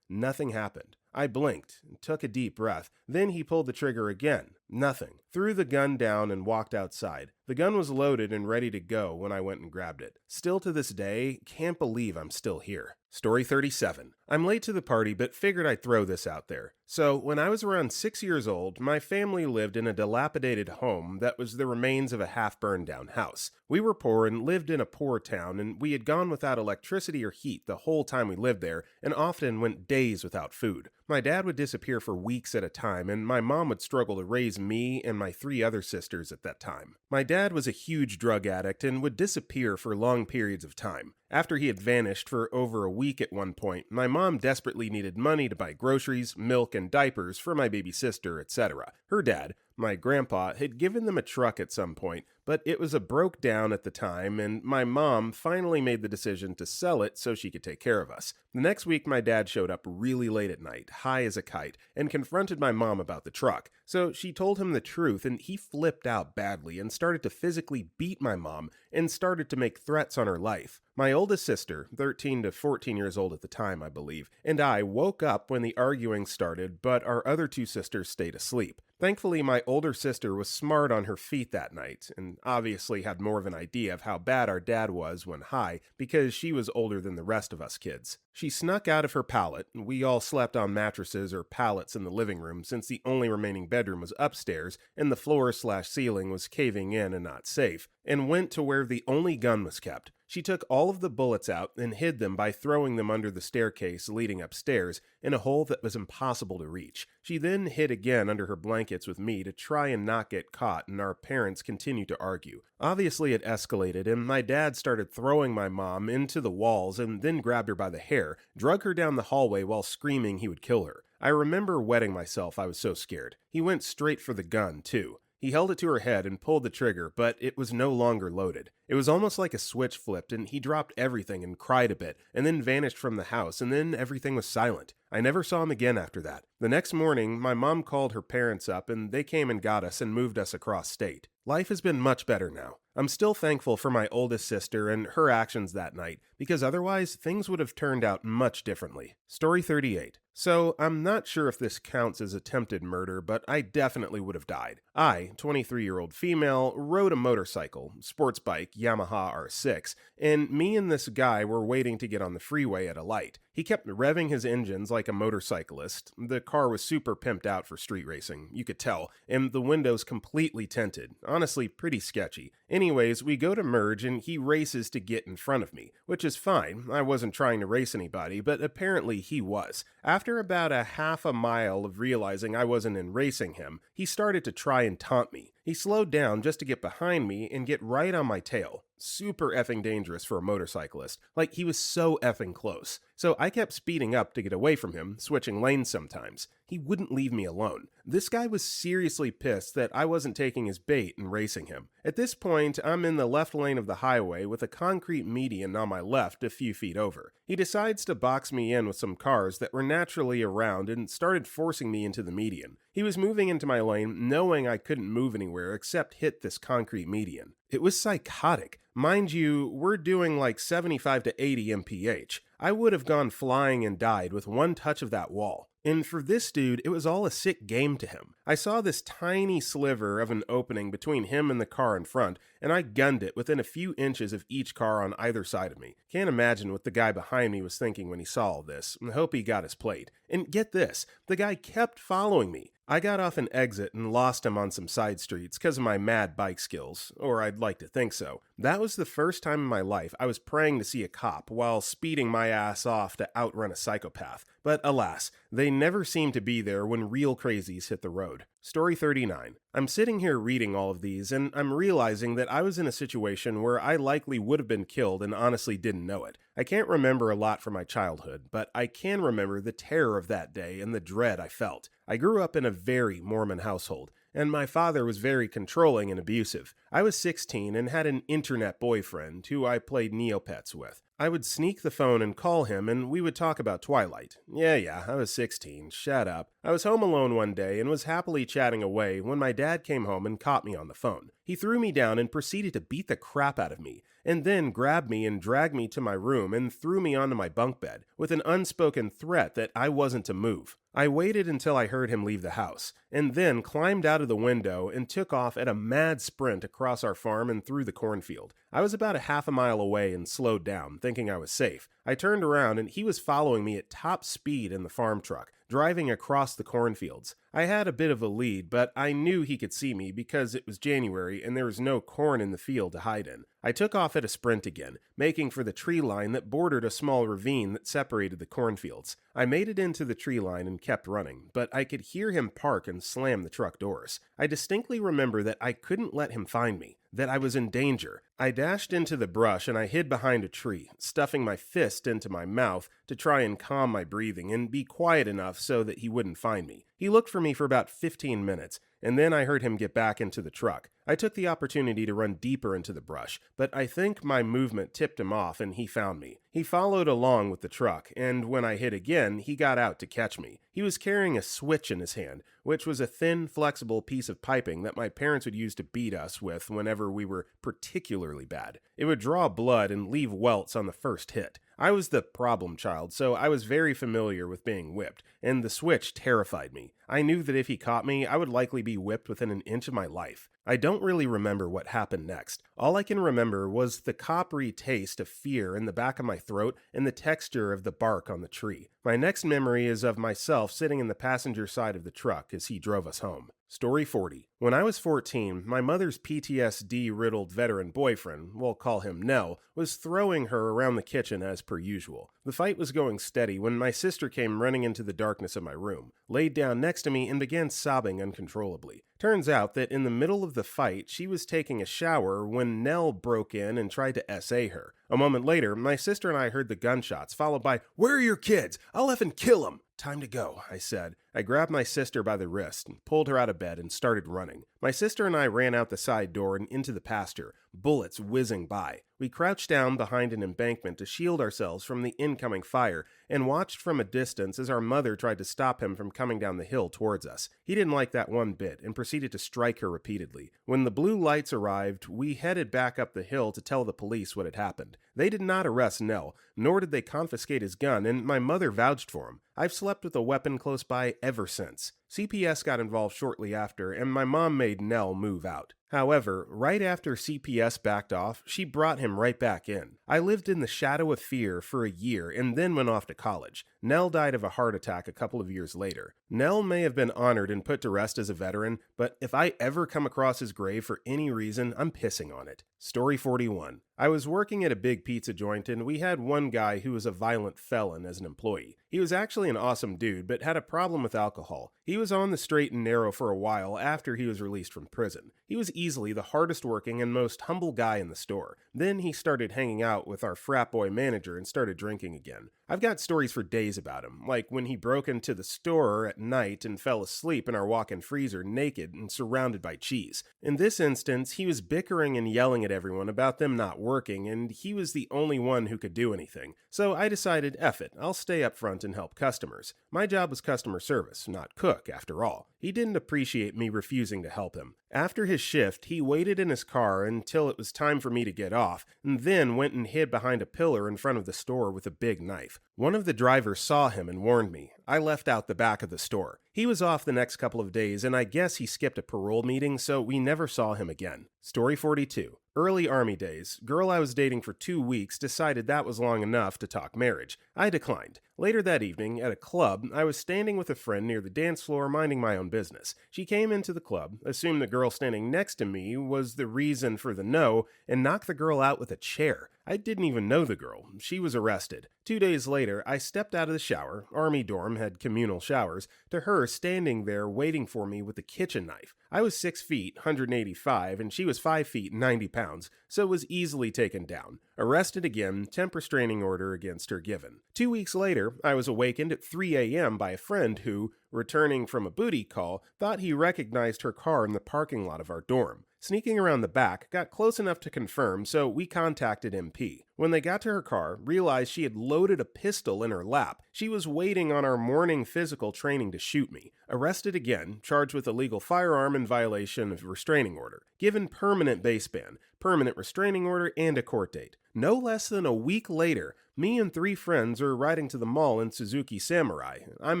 Nothing happened. I blinked and took a deep breath. Then he pulled the trigger again. Nothing. Threw the gun down and walked outside. The gun was loaded and ready to go when I went and grabbed it. Still to this day, can't believe I'm still here. Story 37. I'm late to the party, but figured I'd throw this out there. So, when I was around 6 years old, my family lived in a dilapidated home that was the remains of a half-burned-down house. We were poor and lived in a poor town, and we had gone without electricity or heat the whole time we lived there, and often went days without food. My dad would disappear for weeks at a time, and my mom would struggle to raise me and my 3 other sisters at that time. My dad was a huge drug addict and would disappear for long periods of time. After he had vanished for over a week at one point, my mom desperately needed money to buy groceries, milk, and diapers for my baby sister, etc. Her dad, my grandpa, had given them a truck at some point, but it was a broke down at the time, and my mom finally made the decision to sell it so she could take care of us. The next week, my dad showed up really late at night, high as a kite, and confronted my mom about the truck. So she told him the truth, and he flipped out badly and started to physically beat my mom and started to make threats on her life. My oldest sister, 13 to 14 years old at the time, I believe, and I woke up when the arguing started, but our other 2 sisters stayed asleep. Thankfully, my older sister was smart on her feet that night, and obviously had more of an idea of how bad our dad was when high, because she was older than the rest of us kids. She snuck out of her pallet. We all slept on mattresses or pallets in the living room since the only remaining bedroom was upstairs and the floor/ceiling was caving in and not safe, and went to where the only gun was kept. She took all of the bullets out and hid them by throwing them under the staircase leading upstairs in a hole that was impossible to reach. She then hid again under her blankets with me to try and not get caught, and our parents continued to argue. Obviously, it escalated, and my dad started throwing my mom into the walls and then grabbed her by the hair, drug her down the hallway while screaming he would kill her. I remember wetting myself, I was so scared. He went straight for the gun, too. He held it to her head and pulled the trigger, but it was no longer loaded. It was almost like a switch flipped, and he dropped everything and cried a bit, and then vanished from the house, and then everything was silent. I never saw him again after that. The next morning, my mom called her parents up, and they came and got us and moved us across state. Life has been much better now. I'm still thankful for my oldest sister and her actions that night, because otherwise things would have turned out much differently. Story 38. So, I'm not sure if this counts as attempted murder, but I definitely would have died. I, 23-year-old female, rode a motorcycle, sports bike, Yamaha R6, and me and this guy were waiting to get on the freeway at a light. He kept revving his engines like a motorcyclist. The car was super pimped out for street racing, you could tell, and the windows completely tinted. Honestly, pretty sketchy. Anyways, we go to merge and he races to get in front of me, which is fine. I wasn't trying to race anybody, but apparently he was. After about a half a mile of realizing I wasn't in racing him, he started to try and taunt me. He slowed down just to get behind me and get right on my tail. Super effing dangerous for a motorcyclist. Like, he was so effing close. So I kept speeding up to get away from him, switching lanes sometimes. He wouldn't leave me alone. This guy was seriously pissed that I wasn't taking his bait and racing him. At this point, I'm in the left lane of the highway with a concrete median on my left a few feet over. He decides to box me in with some cars that were naturally around and started forcing me into the median. He was moving into my lane knowing I couldn't move anywhere except hit this concrete median. It was psychotic. Mind you, we're doing like 75 to 80 mph. I would have gone flying and died with one touch of that wall. And for this dude, it was all a sick game to him. I saw this tiny sliver of an opening between him and the car in front, and I gunned it within a few inches of each car on either side of me. Can't imagine what the guy behind me was thinking when he saw all this. I hope he got his plate. And get this, the guy kept following me. I got off an exit and lost him on some side streets because of my mad bike skills, or I'd like to think so. That was the first time in my life I was praying to see a cop while speeding my ass off to outrun a psychopath. But alas, they never seem to be there when real crazies hit the road. Story 39. I'm sitting here reading all of these, and I'm realizing that I was in a situation where I likely would have been killed and honestly didn't know it. I can't remember a lot from my childhood, but I can remember the terror of that day and the dread I felt. I grew up in a very Mormon household, and my father was very controlling and abusive. I was 16 and had an internet boyfriend who I played Neopets with. I would sneak the phone and call him, and we would talk about Twilight. Yeah, I was 16. Shut up. I was home alone one day and was happily chatting away when my dad came home and caught me on the phone. He threw me down and proceeded to beat the crap out of me, and then grabbed me and dragged me to my room and threw me onto my bunk bed, with an unspoken threat that I wasn't to move. I waited until I heard him leave the house, and then climbed out of the window and took off at a mad sprint across our farm and through the cornfield. I was about a half a mile away and slowed down, thinking I was safe. I turned around and he was following me at top speed in the farm truck, driving across the cornfields. I had a bit of a lead, but I knew he could see me because it was January and there was no corn in the field to hide in. I took off at a sprint again, making for the tree line that bordered a small ravine that separated the cornfields. I made it into the tree line and kept running, but I could hear him park and slam the truck doors. I distinctly remember that I couldn't let him find me, that I was in danger. I dashed into the brush and I hid behind a tree, stuffing my fist into my mouth to try and calm my breathing and be quiet enough so that he wouldn't find me. He looked for me for about 15 minutes, and then I heard him get back into the truck. I took the opportunity to run deeper into the brush, but I think my movement tipped him off and he found me. He followed along with the truck, and when I hit again, he got out to catch me. He was carrying a switch in his hand, which was a thin, flexible piece of piping that my parents would use to beat us with whenever we were particularly bad. It would draw blood and leave welts on the first hit. I was the problem child, so I was very familiar with being whipped, and the switch terrified me. I knew that if he caught me, I would likely be whipped within an inch of my life. I don't really remember what happened next. All I can remember was the coppery taste of fear in the back of my throat and the texture of the bark on the tree. My next memory is of myself sitting in the passenger side of the truck as he drove us home. Story 40. When I was 14, my mother's PTSD-riddled veteran boyfriend, we'll call him Nell, was throwing her around the kitchen as per usual. The fight was going steady when my sister came running into the darkness of my room, laid down next to me, and began sobbing uncontrollably. Turns out that in the middle of the fight, she was taking a shower when Nell broke in and tried to SA her. A moment later, my sister and I heard the gunshots, followed by, "Where are your kids? I'll effing kill them!" "Time to go," I said. I grabbed my sister by the wrist and pulled her out of bed and started running. My sister and I ran out the side door and into the pasture, bullets whizzing by. We crouched down behind an embankment to shield ourselves from the incoming fire and watched from a distance as our mother tried to stop him from coming down the hill towards us. He didn't like that one bit and proceeded to strike her repeatedly. When the blue lights arrived, we headed back up the hill to tell the police what had happened. They did not arrest Nell, nor did they confiscate his gun, and my mother vouched for him. I've slept with a weapon close by ever since. CPS got involved shortly after, and my mom made Nell move out. However, right after CPS backed off, she brought him right back in. I lived in the shadow of fear for a year and then went off to college. Nell died of a heart attack a couple of years later. Nell may have been honored and put to rest as a veteran, but if I ever come across his grave for any reason, I'm pissing on it. Story 41. I was working at a big pizza joint and we had one guy who was a violent felon as an employee. He was actually an awesome dude, but had a problem with alcohol. He was on the straight and narrow for a while after he was released from prison. He was easily the hardest working and most humble guy in the store. Then he started hanging out with our frat boy manager and started drinking again. I've got stories for days about him, like when he broke into the store at night and fell asleep in our walk-in freezer naked and surrounded by cheese. In this instance, he was bickering and yelling at everyone about them not working, and he was the only one who could do anything. So I decided, F it, I'll stay up front and help customers. My job was customer service, not cook, after all. He didn't appreciate me refusing to help him. After his shift, he waited in his car until it was time for me to get off, and then went and hid behind a pillar in front of the store with a big knife. One of the drivers saw him and warned me. I left out the back of the store. He was off the next couple of days, and I guess he skipped a parole meeting, so we never saw him again. Story 42. Early Army days. Girl I was dating for 2 weeks decided that was long enough to talk marriage. I declined. Later that evening, at a club, I was standing with a friend near the dance floor minding my own business. She came into the club, assumed the girl standing next to me was the reason for the no, and knocked the girl out with a chair. I didn't even know the girl. She was arrested. 2 days later, I stepped out of the shower, Army dorm had communal showers, to her standing there waiting for me with a kitchen knife. I was 6 feet, 185, and she was 5 feet, 90 pounds, so was easily taken down. Arrested again, temp restraining order against her given. 2 weeks later, I was awakened at 3 a.m. by a friend who, returning from a booty call, thought he recognized her car in the parking lot of our dorm. Sneaking around the back, got close enough to confirm, so we contacted MP. When they got to her car, realized she had loaded a pistol in her lap. She was waiting on our morning physical training to shoot me. Arrested again, charged with illegal firearm in violation of restraining order. Given permanent base ban, permanent restraining order, and a court date. No less than a week later, me and 3 friends are riding to the mall in Suzuki Samurai. I'm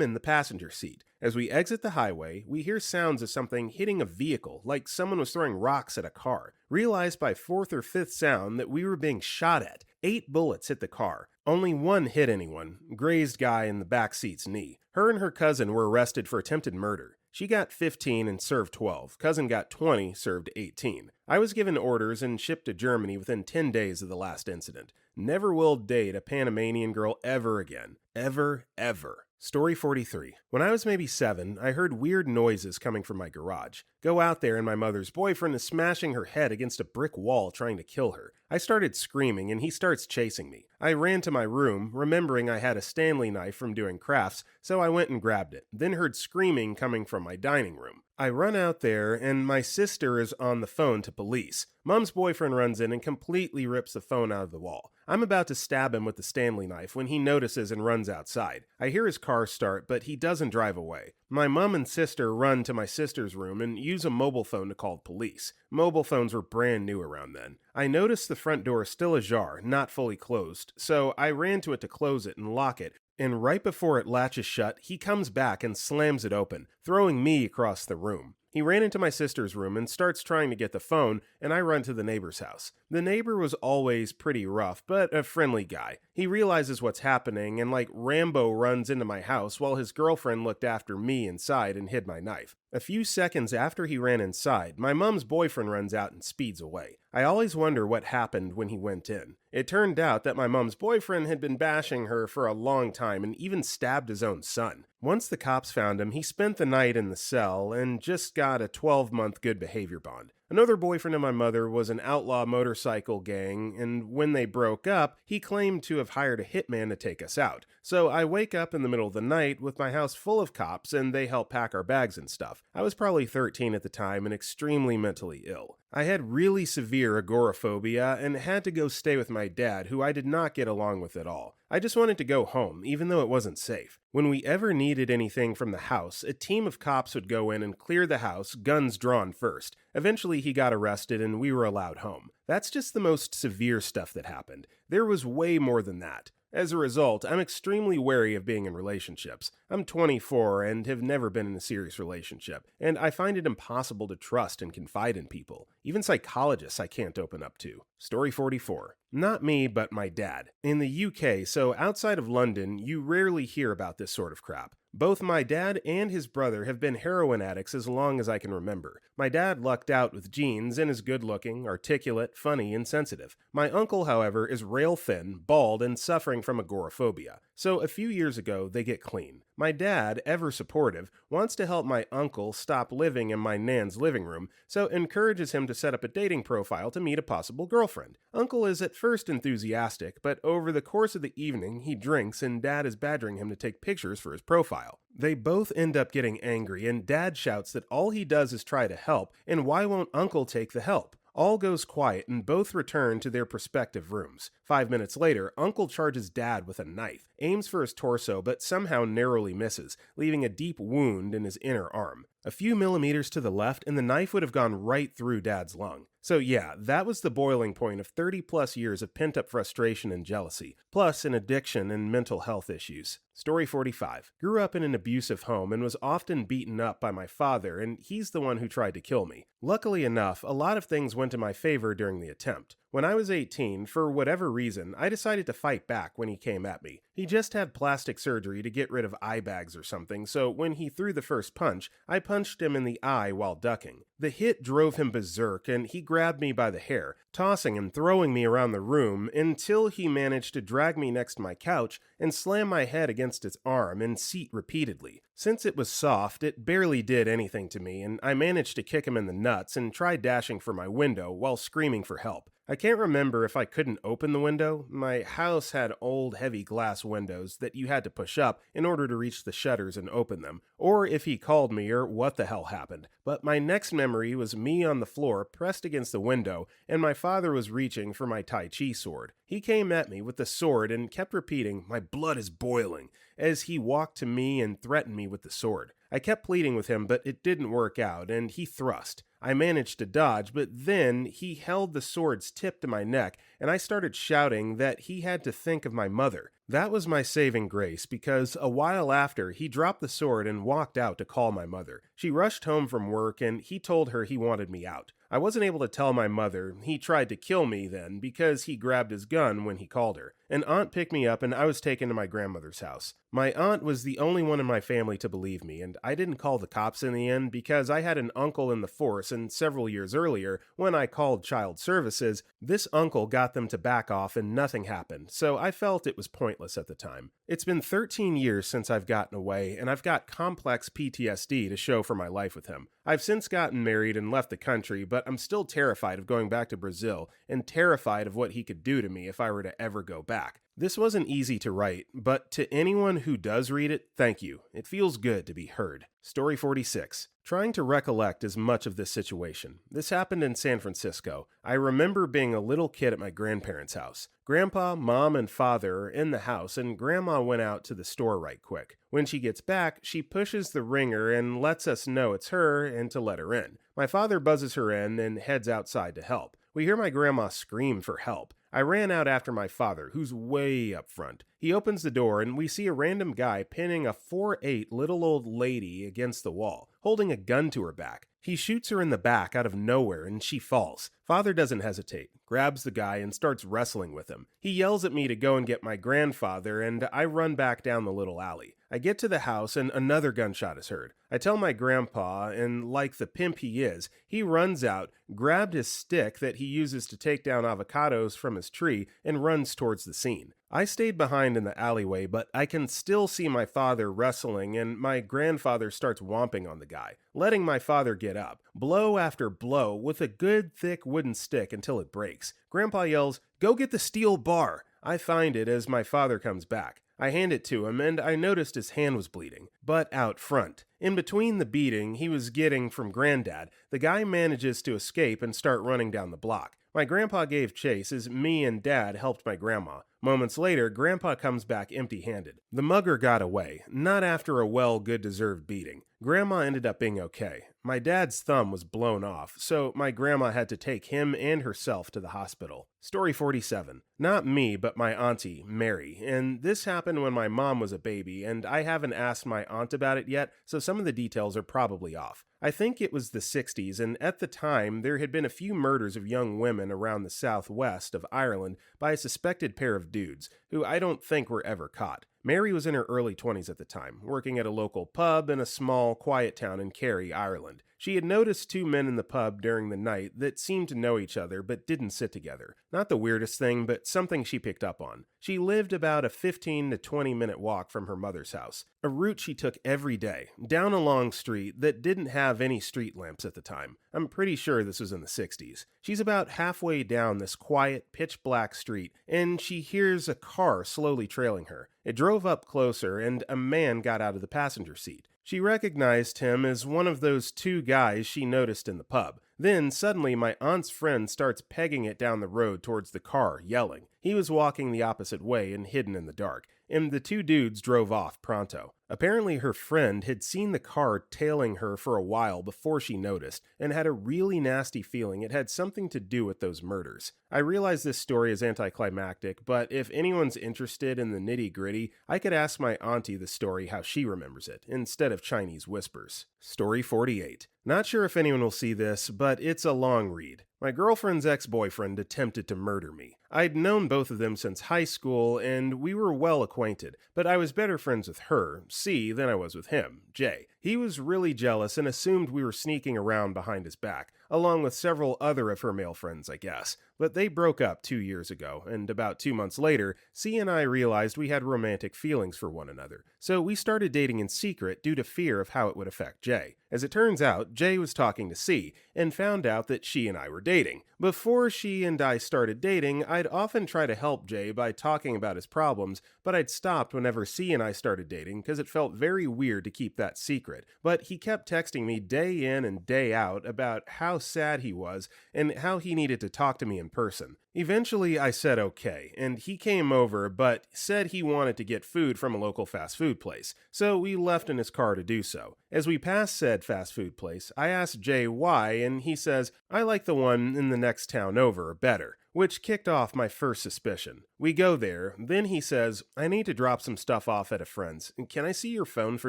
in the passenger seat. As we exit the highway, we hear sounds of something hitting a vehicle, like someone was throwing rocks at a car. Realized by 4th or 5th sound that we were being shot at. 8 bullets hit the car. Only 1 hit anyone, grazed guy in the back seat's knee. Her and her cousin were arrested for attempted murder. She got 15 and served 12. Cousin got 20, served 18. I was given orders and shipped to Germany within 10 days of the last incident. Never will date a Panamanian girl ever again. Ever, ever. Story 43. When I was maybe 7, I heard weird noises coming from my garage. Go out there and my mother's boyfriend is smashing her head against a brick wall trying to kill her. I started screaming and he starts chasing me. I ran to my room, remembering I had a Stanley knife from doing crafts, so I went and grabbed it, then heard screaming coming from my dining room. I run out there and my sister is on the phone to police. Mom's boyfriend runs in and completely rips the phone out of the wall. I'm about to stab him with the Stanley knife when he notices and runs outside. I hear his car start, but he doesn't drive away. My mom and sister run to my sister's room and use a mobile phone to call police. Mobile phones were brand new around then. I noticed the front door still ajar, not fully closed, so I ran to it to close it and lock it, and right before it latches shut, he comes back and slams it open, throwing me across the room. He ran into my sister's room and starts trying to get the phone, and I run to the neighbor's house. The neighbor was always pretty rough, but a friendly guy. He realizes what's happening and like Rambo runs into my house while his girlfriend looked after me inside and hid my knife. A few seconds after he ran inside, my mom's boyfriend runs out and speeds away. I always wonder what happened when he went in. It turned out that my mom's boyfriend had been bashing her for a long time and even stabbed his own son. Once the cops found him, he spent the night in the cell and just got a 12-month good behavior bond. Another boyfriend of my mother was an outlaw motorcycle gang, and when they broke up, he claimed to have hired a hitman to take us out. So I wake up in the middle of the night with my house full of cops, and they help pack our bags and stuff. I was probably 13 at the time and extremely mentally ill. I had really severe agoraphobia and had to go stay with my dad, who I did not get along with at all. I just wanted to go home, even though it wasn't safe. When we ever needed anything from the house, a team of cops would go in and clear the house, guns drawn first. Eventually he got arrested and we were allowed home. That's just the most severe stuff that happened. There was way more than that. As a result, I'm extremely wary of being in relationships. I'm 24 and have never been in a serious relationship, and I find it impossible to trust and confide in people. Even psychologists I can't open up to. Story 44. Not me, but my dad. In the UK, so outside of London, you rarely hear about this sort of crap. Both my dad and his brother have been heroin addicts as long as I can remember. My dad lucked out with genes and is good-looking, articulate, funny, and sensitive. My uncle, however, is rail-thin, bald, and suffering from agoraphobia. So a few years ago, they get clean. My dad, ever supportive, wants to help my uncle stop living in my nan's living room, so encourages him to set up a dating profile to meet a possible girlfriend. Uncle is at first enthusiastic, but over the course of the evening, he drinks and Dad is badgering him to take pictures for his profile. They both end up getting angry, and Dad shouts that all he does is try to help, and why won't Uncle take the help? All goes quiet and both return to their respective rooms. 5 minutes later, Uncle charges Dad with a knife, aims for his torso but somehow narrowly misses, leaving a deep wound in his inner arm. A few millimeters to the left and the knife would have gone right through Dad's lung. So yeah, that was the boiling point of 30 plus years of pent-up frustration and jealousy, plus an addiction and mental health issues. Story 45. Grew up in an abusive home and was often beaten up by my father, and he's the one who tried to kill me. Luckily enough, a lot of things went in my favor during the attempt. When I was 18, for whatever reason, I decided to fight back when he came at me. He just had plastic surgery to get rid of eye bags or something, so when he threw the first punch, I punched him in the eye while ducking. The hit drove him berserk, and he grabbed me by the hair, tossing and throwing me around the room until he managed to drag me next to my couch and slam my head against its arm and seat repeatedly. Since it was soft, it barely did anything to me, and I managed to kick him in the nuts and try dashing for my window while screaming for help. I can't remember if I couldn't open the window. My house had old heavy glass windows that you had to push up in order to reach the shutters and open them, or if he called me or what the hell happened. But my next memory was me on the floor pressed against the window, and my father was reaching for my Tai Chi sword. He came at me with the sword and kept repeating, "My blood is boiling," as he walked to me and threatened me with the sword. I kept pleading with him, but it didn't work out, and he thrust. I managed to dodge, but then he held the sword's tip to my neck, and I started shouting that he had to think of my mother. That was my saving grace, because a while after, he dropped the sword and walked out to call my mother. She rushed home from work, and he told her he wanted me out. I wasn't able to tell my mother. He tried to kill me then, because he grabbed his gun when he called her. An aunt picked me up, and I was taken to my grandmother's house. My aunt was the only one in my family to believe me, and I didn't call the cops in the end because I had an uncle in the force, and several years earlier, when I called child services, this uncle got them to back off and nothing happened, so I felt it was pointless at the time. It's been 13 years since I've gotten away, and I've got complex PTSD to show for my life with him. I've since gotten married and left the country, but I'm still terrified of going back to Brazil, and terrified of what he could do to me if I were to ever go back. This wasn't easy to write, but to anyone who does read it, thank you. It feels good to be heard. Story 46. Trying to recollect as much of this situation. This happened in San Francisco. I remember being a little kid at my grandparents' house. Grandpa, Mom, and Father are in the house, and Grandma went out to the store right quick. When she gets back, she pushes the ringer and lets us know it's her and to let her in. My father buzzes her in and heads outside to help. We hear my grandma scream for help. I ran out after my father, who's way up front. He opens the door and we see a random guy pinning a 4'8" little old lady against the wall, holding a gun to her back. He shoots her in the back out of nowhere and she falls. Father doesn't hesitate, grabs the guy and starts wrestling with him. He yells at me to go and get my grandfather, and I run back down the little alley. I get to the house and another gunshot is heard. I tell my grandpa, and like the pimp he is, he runs out, grabbed his stick that he uses to take down avocados from his tree, and runs towards the scene. I stayed behind in the alleyway, but I can still see my father wrestling, and my grandfather starts whomping on the guy, letting my father get up, blow after blow, with a good thick wooden stick until it breaks. Grandpa yells, "Go get the steel bar!" I find it as my father comes back. I hand it to him, and I noticed his hand was bleeding, but out front. In between the beating he was getting from Granddad, the guy manages to escape and start running down the block. My grandpa gave chase as me and Dad helped my grandma. Moments later, Grandpa comes back empty-handed. The mugger got away, not after a good-deserved beating. Grandma ended up being okay. My dad's thumb was blown off, so my grandma had to take him and herself to the hospital. Story 47. Not me, but my auntie, Mary, and this happened when my mom was a baby, and I haven't asked my aunt about it yet, so some of the details are probably off. I think it was the 60s, and at the time, there had been a few murders of young women around the southwest of Ireland by a suspected pair of dudes, who I don't think were ever caught. Mary was in her early 20s at the time, working at a local pub in a small, quiet town in Kerry, Ireland. She had noticed two men in the pub during the night that seemed to know each other but didn't sit together. Not the weirdest thing, but something she picked up on. She lived about a 15 to 20 minute walk from her mother's house, a route she took every day, down a long street that didn't have any street lamps at the time. I'm pretty sure this was in the 60s. She's about halfway down this quiet, pitch-black street, and she hears a car slowly trailing her. It drove up closer, and a man got out of the passenger seat. She recognized him as one of those two guys she noticed in the pub. Then, suddenly, my aunt's friend starts pegging it down the road towards the car, yelling. He was walking the opposite way and hidden in the dark, and the two dudes drove off pronto. Apparently, her friend had seen the car tailing her for a while before she noticed, and had a really nasty feeling it had something to do with those murders. I realize this story is anticlimactic, but if anyone's interested in the nitty-gritty, I could ask my auntie the story how she remembers it, instead of Chinese whispers. Story 48. Not sure if anyone will see this, but it's a long read. My girlfriend's ex-boyfriend attempted to murder me. I'd known both of them since high school, and we were well acquainted, but I was better friends with her, C, than I was with him, J. He was really jealous and assumed we were sneaking around behind his back, along with several other of her male friends, I guess. But they broke up 2 years ago, and about 2 months later, C and I realized we had romantic feelings for one another, so we started dating in secret due to fear of how it would affect J. As it turns out, J was talking to C, and found out that she and I were dating. Before she and I started dating, I'd often try to help J by talking about his problems, but I'd stopped whenever C and I started dating because it felt very weird to keep that secret. But he kept texting me day in and day out about how sad he was and how he needed to talk to me in person. Eventually, I said okay, and he came over, but said he wanted to get food from a local fast food place, so we left in his car to do so. As we passed said fast food place, I asked Jay why, and he says, "I like the one in the next town over better," which kicked off my first suspicion. We go there, then he says, "I need to drop some stuff off at a friend's. Can I see your phone for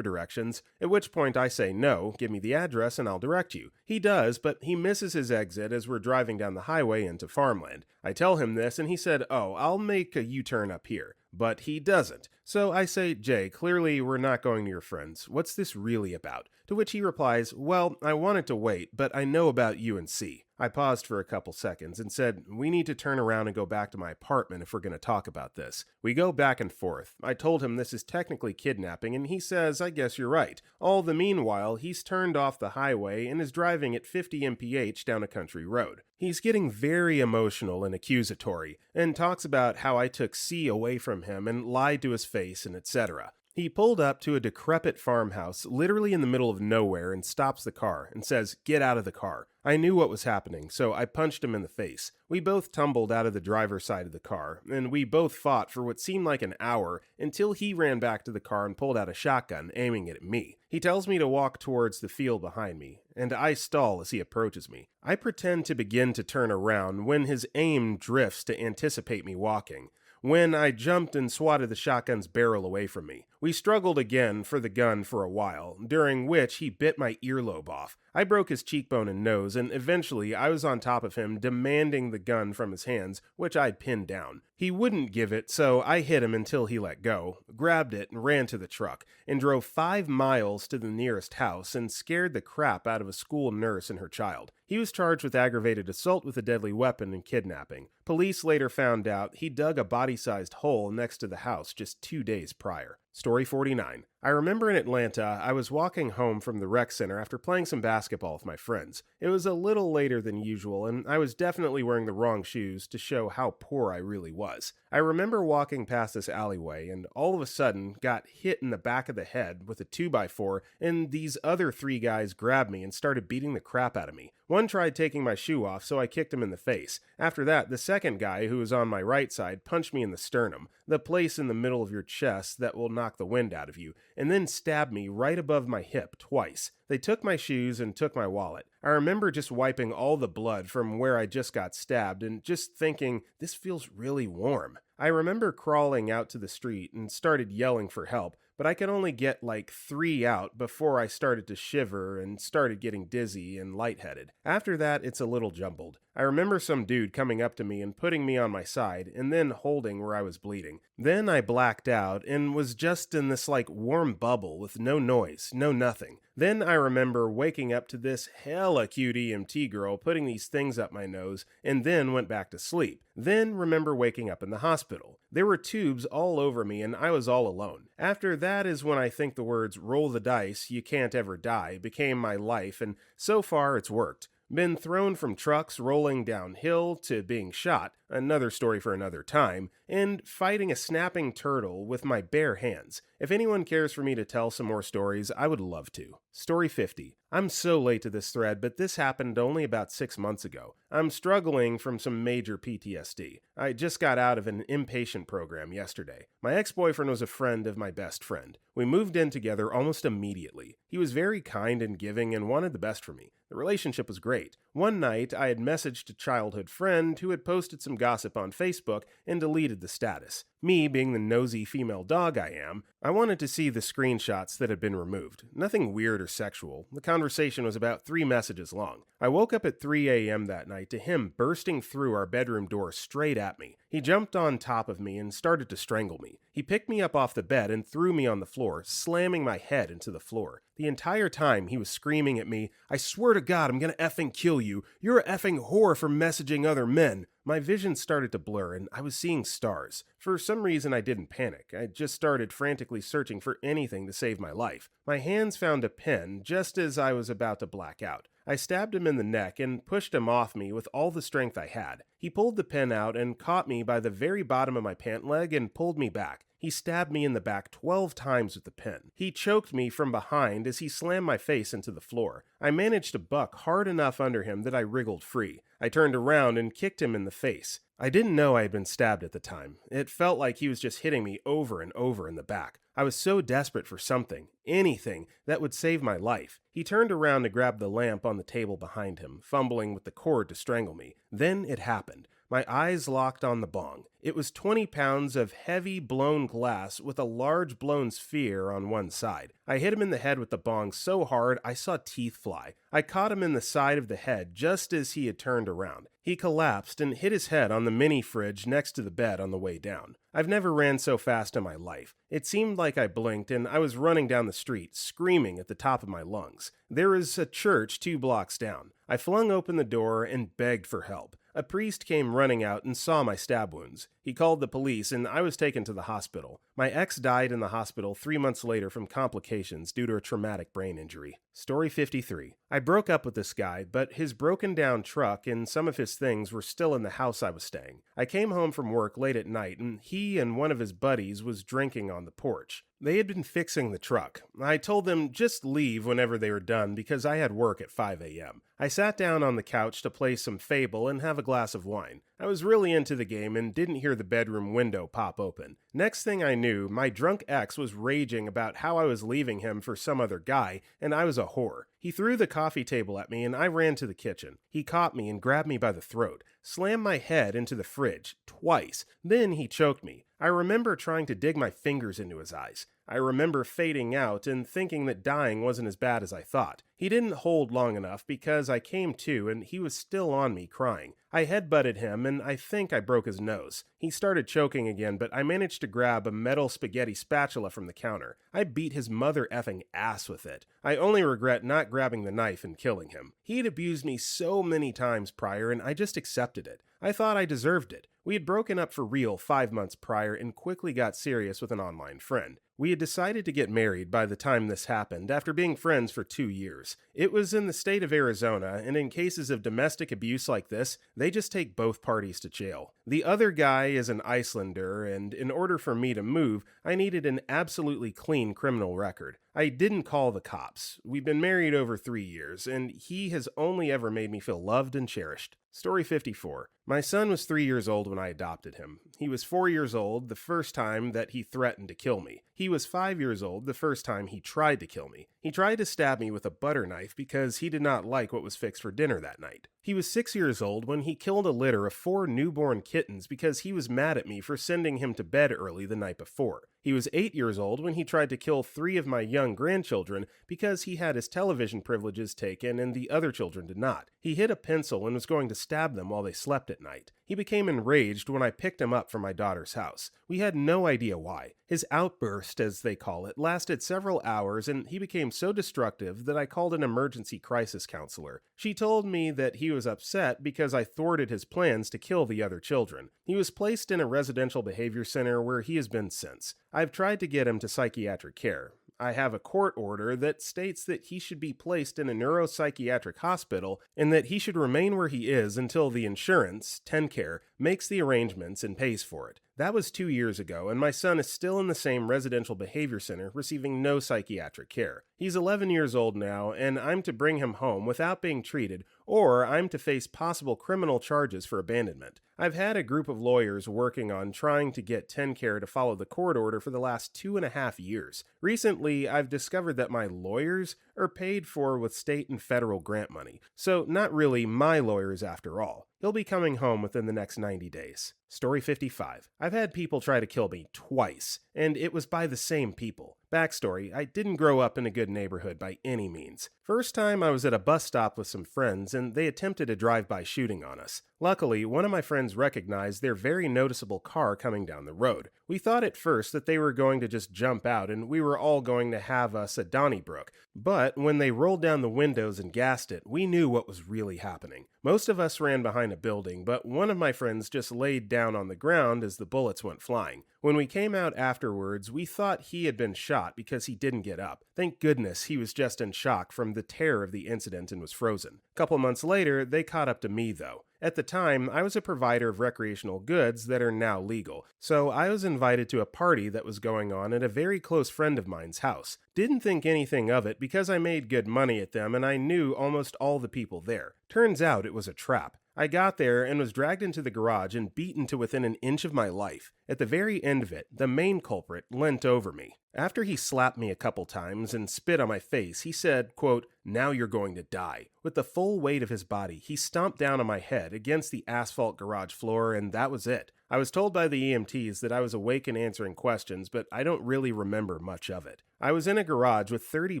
directions?" At which point I say, "No, give me the address and I'll direct you." He does, but he misses his exit as we're driving down the highway into farmland. I tell him this, and he said, "Oh, I'll make a U-turn up here." But he doesn't. So I say, "Jay, clearly we're not going to your friends. What's this really about?" To which he replies, "Well, I wanted to wait, but I know about you and C." I paused for a couple seconds and said, "We need to turn around and go back to my apartment if we're going to talk about this." We go back and forth. I told him this is technically kidnapping, and he says, "I guess you're right." All the meanwhile, he's turned off the highway and is driving at 50 mph down a country road. He's getting very emotional and accusatory, and talks about how I took C away from him and lied to his face and etc. He pulled up to a decrepit farmhouse literally in the middle of nowhere and stops the car and says, "Get out of the car." I knew what was happening, so I punched him in the face. We both tumbled out of the driver's side of the car, and we both fought for what seemed like an hour until he ran back to the car and pulled out a shotgun, aiming it at me. He tells me to walk towards the field behind me, and I stall as he approaches me. I pretend to begin to turn around when his aim drifts to anticipate me walking, when I jumped and swatted the shotgun's barrel away from me. We struggled again for the gun for a while, during which he bit my earlobe off. I broke his cheekbone and nose, and eventually I was on top of him demanding the gun from his hands, which I'd pinned down. He wouldn't give it, so I hit him until he let go, grabbed it and ran to the truck, and drove 5 miles to the nearest house and scared the crap out of a school nurse and her child. He was charged with aggravated assault with a deadly weapon and kidnapping. Police later found out he dug a body-sized hole next to the house just 2 days prior. Story 49. I remember in Atlanta, I was walking home from the rec center after playing some basketball with my friends. It was a little later than usual, and I was definitely wearing the wrong shoes to show how poor I really was. I remember walking past this alleyway, and all of a sudden got hit in the back of the head with a 2x4, and these other 3 guys grabbed me and started beating the crap out of me. One tried taking my shoe off, so I kicked him in the face. After that, the second guy, who was on my right side, punched me in the sternum, the place in the middle of your chest that will knock the wind out of you, and then stabbed me right above my hip twice. They took my shoes and took my wallet. I remember just wiping all the blood from where I just got stabbed and just thinking, this feels really warm. I remember crawling out to the street and started yelling for help, but I could only get like 3 out before I started to shiver and started getting dizzy and lightheaded. After that, it's a little jumbled. I remember some dude coming up to me and putting me on my side and then holding where I was bleeding. Then I blacked out and was just in this like warm bubble with no noise, no nothing. Then I remember waking up to this hella cute EMT girl putting these things up my nose and then went back to sleep. Then remember waking up in the hospital. There were tubes all over me and I was all alone. After that is when I think the words roll the dice, you can't ever die became my life, and so far it's worked. Been thrown from trucks rolling downhill to being shot, another story for another time, and fighting a snapping turtle with my bare hands. If anyone cares for me to tell some more stories, I would love to. Story 50. I'm so late to this thread, but this happened only about 6 months ago. I'm struggling from some major PTSD. I just got out of an inpatient program yesterday. My ex-boyfriend was a friend of my best friend. We moved in together almost immediately. He was very kind and giving and wanted the best for me. The relationship was great. One night, I had messaged a childhood friend who had posted some gossip on Facebook and deleted the status. Me, being the nosy female dog I am, I wanted to see the screenshots that had been removed. Nothing weird or sexual. The conversation was about 3 messages long. I woke up at 3 a.m. that night to him bursting through our bedroom door straight at me. He jumped on top of me and started to strangle me. He picked me up off the bed and threw me on the floor, slamming my head into the floor. The entire time he was screaming at me, "I swear to God, I'm gonna effing kill you. You're a effing whore for messaging other men." My vision started to blur and I was seeing stars. For some reason I didn't panic. I just started frantically searching for anything to save my life. My hands found a pen just as I was about to black out. I stabbed him in the neck and pushed him off me with all the strength I had. He pulled the pen out and caught me by the very bottom of my pant leg and pulled me back. He stabbed me in the back 12 times with the pen. He choked me from behind as he slammed my face into the floor. I managed to buck hard enough under him that I wriggled free. I turned around and kicked him in the face. I didn't know I had been stabbed at the time. It felt like he was just hitting me over and over in the back. I was so desperate for something, anything, that would save my life. He turned around to grab the lamp on the table behind him, fumbling with the cord to strangle me. Then it happened. My eyes locked on the bong. It was 20 pounds of heavy blown glass with a large blown sphere on one side. I hit him in the head with the bong so hard I saw teeth fly. I caught him in the side of the head just as he had turned around. He collapsed and hit his head on the mini fridge next to the bed on the way down. I've never ran so fast in my life. It seemed like I blinked and I was running down the street, screaming at the top of my lungs. There is a church 2 blocks down. I flung open the door and begged for help. A priest came running out and saw my stab wounds. He called the police and I was taken to the hospital. My ex died in the hospital 3 months later from complications due to a traumatic brain injury. Story 53. I broke up with this guy, but his broken down truck and some of his things were still in the house I was staying. I came home from work late at night and he and one of his buddies was drinking on the porch. They had been fixing the truck. I told them just leave whenever they were done because I had work at 5 a.m. I sat down on the couch to play some Fable and have a glass of wine. I was really into the game and didn't hear the bedroom window pop open. Next thing I knew, my drunk ex was raging about how I was leaving him for some other guy, and I was a whore. He threw the coffee table at me and I ran to the kitchen. He caught me and grabbed me by the throat, slammed my head into the fridge twice. Then he choked me. I remember trying to dig my fingers into his eyes. I remember fading out and thinking that dying wasn't as bad as I thought. He didn't hold long enough because I came to and he was still on me crying. I headbutted him and I think I broke his nose. He started choking again, but I managed to grab a metal spaghetti spatula from the counter. I beat his mother effing ass with it. I only regret not grabbing the knife and killing him. He had abused me so many times prior and I just accepted it. I thought I deserved it. We had broken up for real 5 months prior and quickly got serious with an online friend. We had decided to get married by the time this happened after being friends for 2 years. It was in the state of Arizona, and in cases of domestic abuse like this, they just take both parties to jail. The other guy is an Icelander, and in order for me to move, I needed an absolutely clean criminal record. I didn't call the cops. We've been married over 3 years, and he has only ever made me feel loved and cherished. Story 54. My son was 3 years old when I adopted him. He was 4 years old the first time that he threatened to kill me. He was 5 years old the first time he tried to kill me. He tried to stab me with a butter knife because he did not like what was fixed for dinner that night. He was 6 years old when he killed a litter of 4 newborn kittens because he was mad at me for sending him to bed early the night before. He was 8 years old when he tried to kill 3 of my young grandchildren because he had his television privileges taken and the other children did not. He hid a pencil and was going to stab them while they slept at night. He became enraged when I picked him up from my daughter's house. We had no idea why. His outburst, as they call it, lasted several hours and he became so destructive that I called an emergency crisis counselor. She told me that he was upset because I thwarted his plans to kill the other children. He was placed in a residential behavior center where he has been since. I've tried to get him to psychiatric care. I have a court order that states that he should be placed in a neuropsychiatric hospital and that he should remain where he is until the insurance, TennCare, makes the arrangements and pays for it. That was 2 years ago, and my son is still in the same residential behavior center receiving no psychiatric care. He's 11 years old now, and I'm to bring him home without being treated, or I'm to face possible criminal charges for abandonment. I've had a group of lawyers working on trying to get TennCare to follow the court order for the last 2.5 years. Recently, I've discovered that my lawyers are paid for with state and federal grant money, so not really my lawyers after all. He'll be coming home within the next 90 days. Story 55. I've had people try to kill me twice, and it was by the same people. Backstory, I didn't grow up in a good neighborhood by any means. First time I was at a bus stop with some friends and they attempted a drive-by shooting on us. Luckily, one of my friends recognized their very noticeable car coming down the road. We thought at first that they were going to just jump out and we were all going to have us a Donnybrook. But when they rolled down the windows and gassed it, we knew what was really happening. Most of us ran behind a building, but one of my friends just laid down on the ground as the bullets went flying. When we came out afterwards, we thought he had been shot because he didn't get up. Thank goodness he was just in shock from the terror of the incident and was frozen. A couple months later, they caught up to me though. At the time, I was a provider of recreational goods that are now legal, so I was invited to a party that was going on at a very close friend of mine's house. Didn't think anything of it because I made good money at them and I knew almost all the people there. Turns out it was a trap. I got there and was dragged into the garage and beaten to within an inch of my life. At the very end of it, the main culprit leant over me. After he slapped me a couple times and spit on my face, he said, quote, "Now you're going to die." With the full weight of his body, he stomped down on my head against the asphalt garage floor, and that was it. I was told by the EMTs that I was awake and answering questions, but I don't really remember much of it. I was in a garage with 30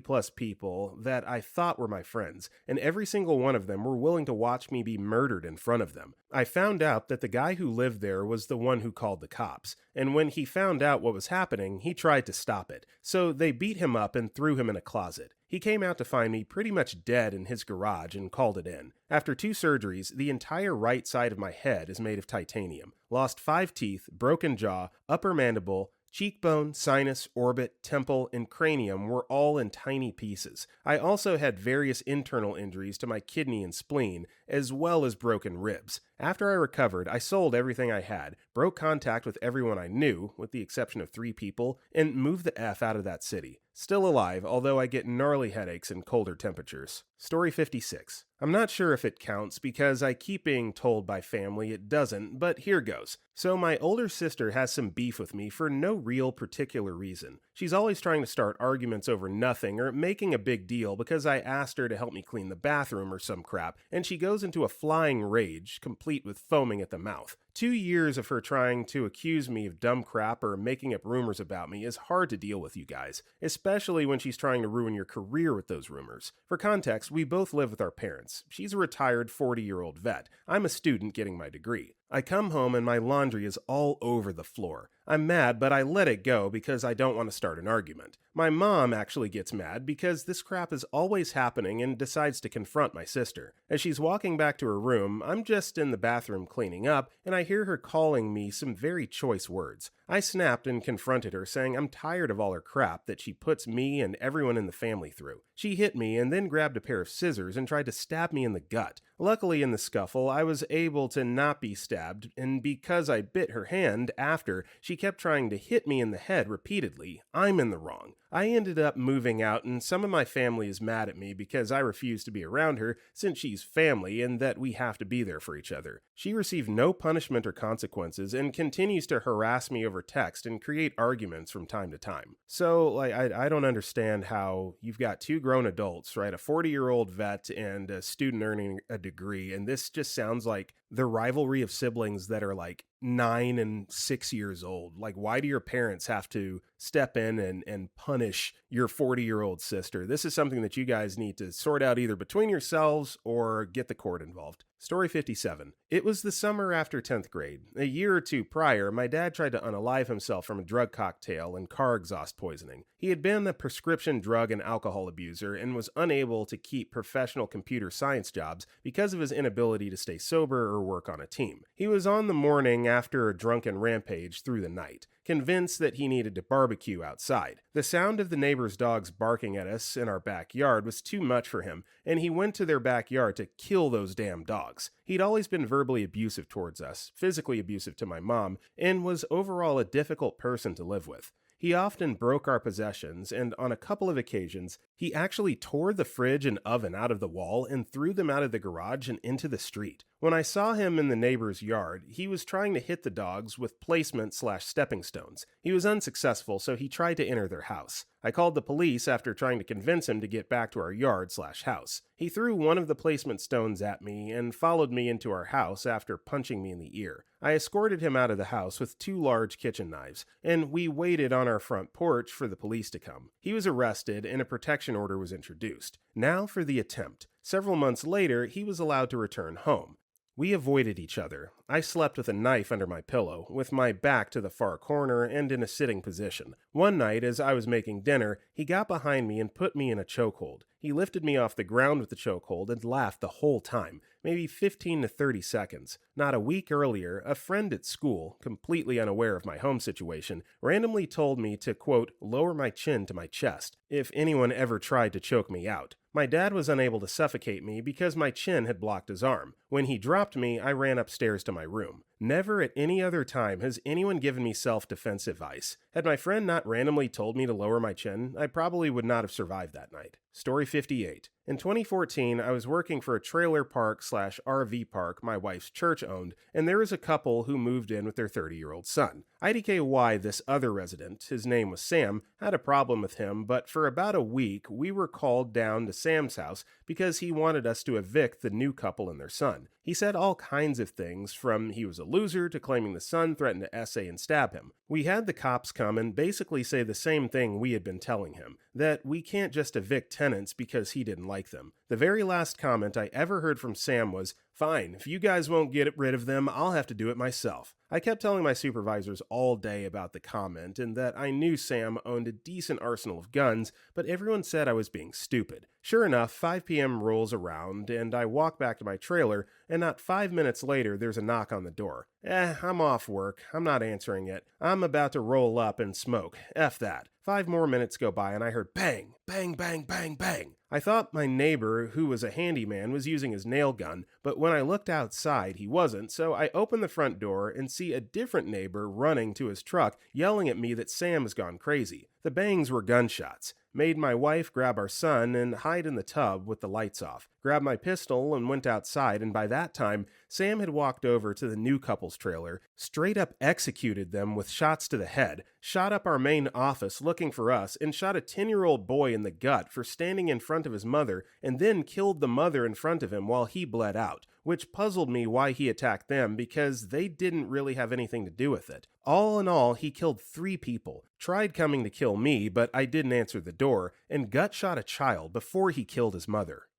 plus people that I thought were my friends, and every single one of them were willing to watch me be murdered in front of them. I found out that the guy who lived there was the one who called the cops, and when he found out what was happening, he tried to stop it. So they beat him up and threw him in a closet. He came out to find me pretty much dead in his garage and called it in. After 2 surgeries, the entire right side of my head is made of titanium. Lost 5 teeth, broken jaw, upper mandible, cheekbone, sinus, orbit, temple, and cranium were all in tiny pieces. I also had various internal injuries to my kidney and spleen, as well as broken ribs. After I recovered, I sold everything I had, broke contact with everyone I knew, with the exception of 3 people, and moved the F out of that city. Still alive, although I get gnarly headaches in colder temperatures. Story 56. I'm not sure if it counts because I keep being told by family it doesn't, but here goes. So my older sister has some beef with me for no real particular reason. She's always trying to start arguments over nothing or making a big deal because I asked her to help me clean the bathroom or some crap, and she goes into a flying rage, complete with foaming at the mouth. 2 years of her trying to accuse me of dumb crap or making up rumors about me is hard to deal with, you guys, especially when she's trying to ruin your career with those rumors. For context, we both live with our parents. She's a retired 40-year-old vet. I'm a student getting my degree. I come home and my laundry is all over the floor. I'm mad, but I let it go because I don't want to start an argument. My mom actually gets mad because this crap is always happening and decides to confront my sister. As she's walking back to her room, I'm just in the bathroom cleaning up, and I hear her calling me some very choice words. I snapped and confronted her, saying I'm tired of all her crap that she puts me and everyone in the family through. She hit me and then grabbed a pair of scissors and tried to stab me in the gut. Luckily, in the scuffle, I was able to not be stabbed, and because I bit her hand after, she kept trying to hit me in the head repeatedly. I'm in the wrong. I ended up moving out, and some of my family is mad at me because I refuse to be around her since she's family and that we have to be there for each other. She received no punishment or consequences and continues to harass me over text and create arguments from time to time. So, I don't understand how you've got two grown adults, right? A 40-year-old vet and a student earning a degree, and this just sounds like the rivalry of siblings that are like 9 and 6 years old. Like, why do your parents have to step in and punish your 40-year-old sister? This is something that you guys need to sort out either between yourselves or get the court involved. Story 57. It was the summer after 10th grade. A year or two prior, my dad tried to unalive himself from a drug cocktail and car exhaust poisoning. He had been a prescription drug and alcohol abuser and was unable to keep professional computer science jobs because of his inability to stay sober or work on a team. He was on the morning after a drunken rampage through the night, convinced that he needed to barbecue outside. The sound of the neighbors' dogs barking at us in our backyard was too much for him, and he went to their backyard to kill those damn dogs. He'd always been verbally abusive towards us, physically abusive to my mom, and was overall a difficult person to live with. He often broke our possessions, and on a couple of occasions, he actually tore the fridge and oven out of the wall and threw them out of the garage and into the street. When I saw him in the neighbor's yard, he was trying to hit the dogs with placement/stepping stones. He was unsuccessful, so he tried to enter their house. I called the police after trying to convince him to get back to our yard/house. He threw one of the placement stones at me and followed me into our house after punching me in the ear. I escorted him out of the house with 2 large kitchen knives, and we waited on our front porch for the police to come. He was arrested and a protection order was introduced. Now for the attempt. Several months later, he was allowed to return home. We avoided each other. I slept with a knife under my pillow, with my back to the far corner and in a sitting position. One night, as I was making dinner, he got behind me and put me in a chokehold. He lifted me off the ground with the chokehold and laughed the whole time, maybe 15 to 30 seconds. Not a week earlier, a friend at school, completely unaware of my home situation, randomly told me to, quote, lower my chin to my chest if anyone ever tried to choke me out. My dad was unable to suffocate me because my chin had blocked his arm. When he dropped me, I ran upstairs to my room. Never at any other time has anyone given me self-defense advice. Had my friend not randomly told me to lower my chin, I probably would not have survived that night. Story 58. In 2014, I was working for a trailer park/RV park my wife's church owned, and there was a couple who moved in with their 30-year-old son. IDKY, this other resident, his name was Sam, had a problem with him, but for about a week, we were called down to Sam's house because he wanted us to evict the new couple and their son. He said all kinds of things, from he was a loser to claiming the son threatened to essay and stab him. We had the cops come and basically say the same thing we had been telling him, that we can't just evict tenants because he didn't like them. The very last comment I ever heard from Sam was, "Fine, if you guys won't get rid of them, I'll have to do it myself." I kept telling my supervisors all day about the comment and that I knew Sam owned a decent arsenal of guns, but everyone said I was being stupid. Sure enough, 5 p.m. rolls around and I walk back to my trailer, and not 5 minutes later there's a knock on the door. I'm off work. I'm not answering it. I'm about to roll up and smoke. F that. 5 more minutes go by and I heard bang, bang, bang, bang, bang. I thought my neighbor, who was a handyman, was using his nail gun, but when I looked outside, he wasn't, so I open the front door and see a different neighbor running to his truck, yelling at me that Sam has gone crazy. The bangs were gunshots. Made my wife grab our son and hide in the tub with the lights off. Grabbed my pistol and went outside, and by that time, Sam had walked over to the new couple's trailer, straight up executed them with shots to the head, shot up our main office looking for us, and shot a 10-year-old boy in the gut for standing in front of his mother, and then killed the mother in front of him while he bled out, which puzzled me why he attacked them because they didn't really have anything to do with it. All in all, he killed 3 people, tried coming to kill me, but I didn't answer the door, and gut shot a child before he killed his mother.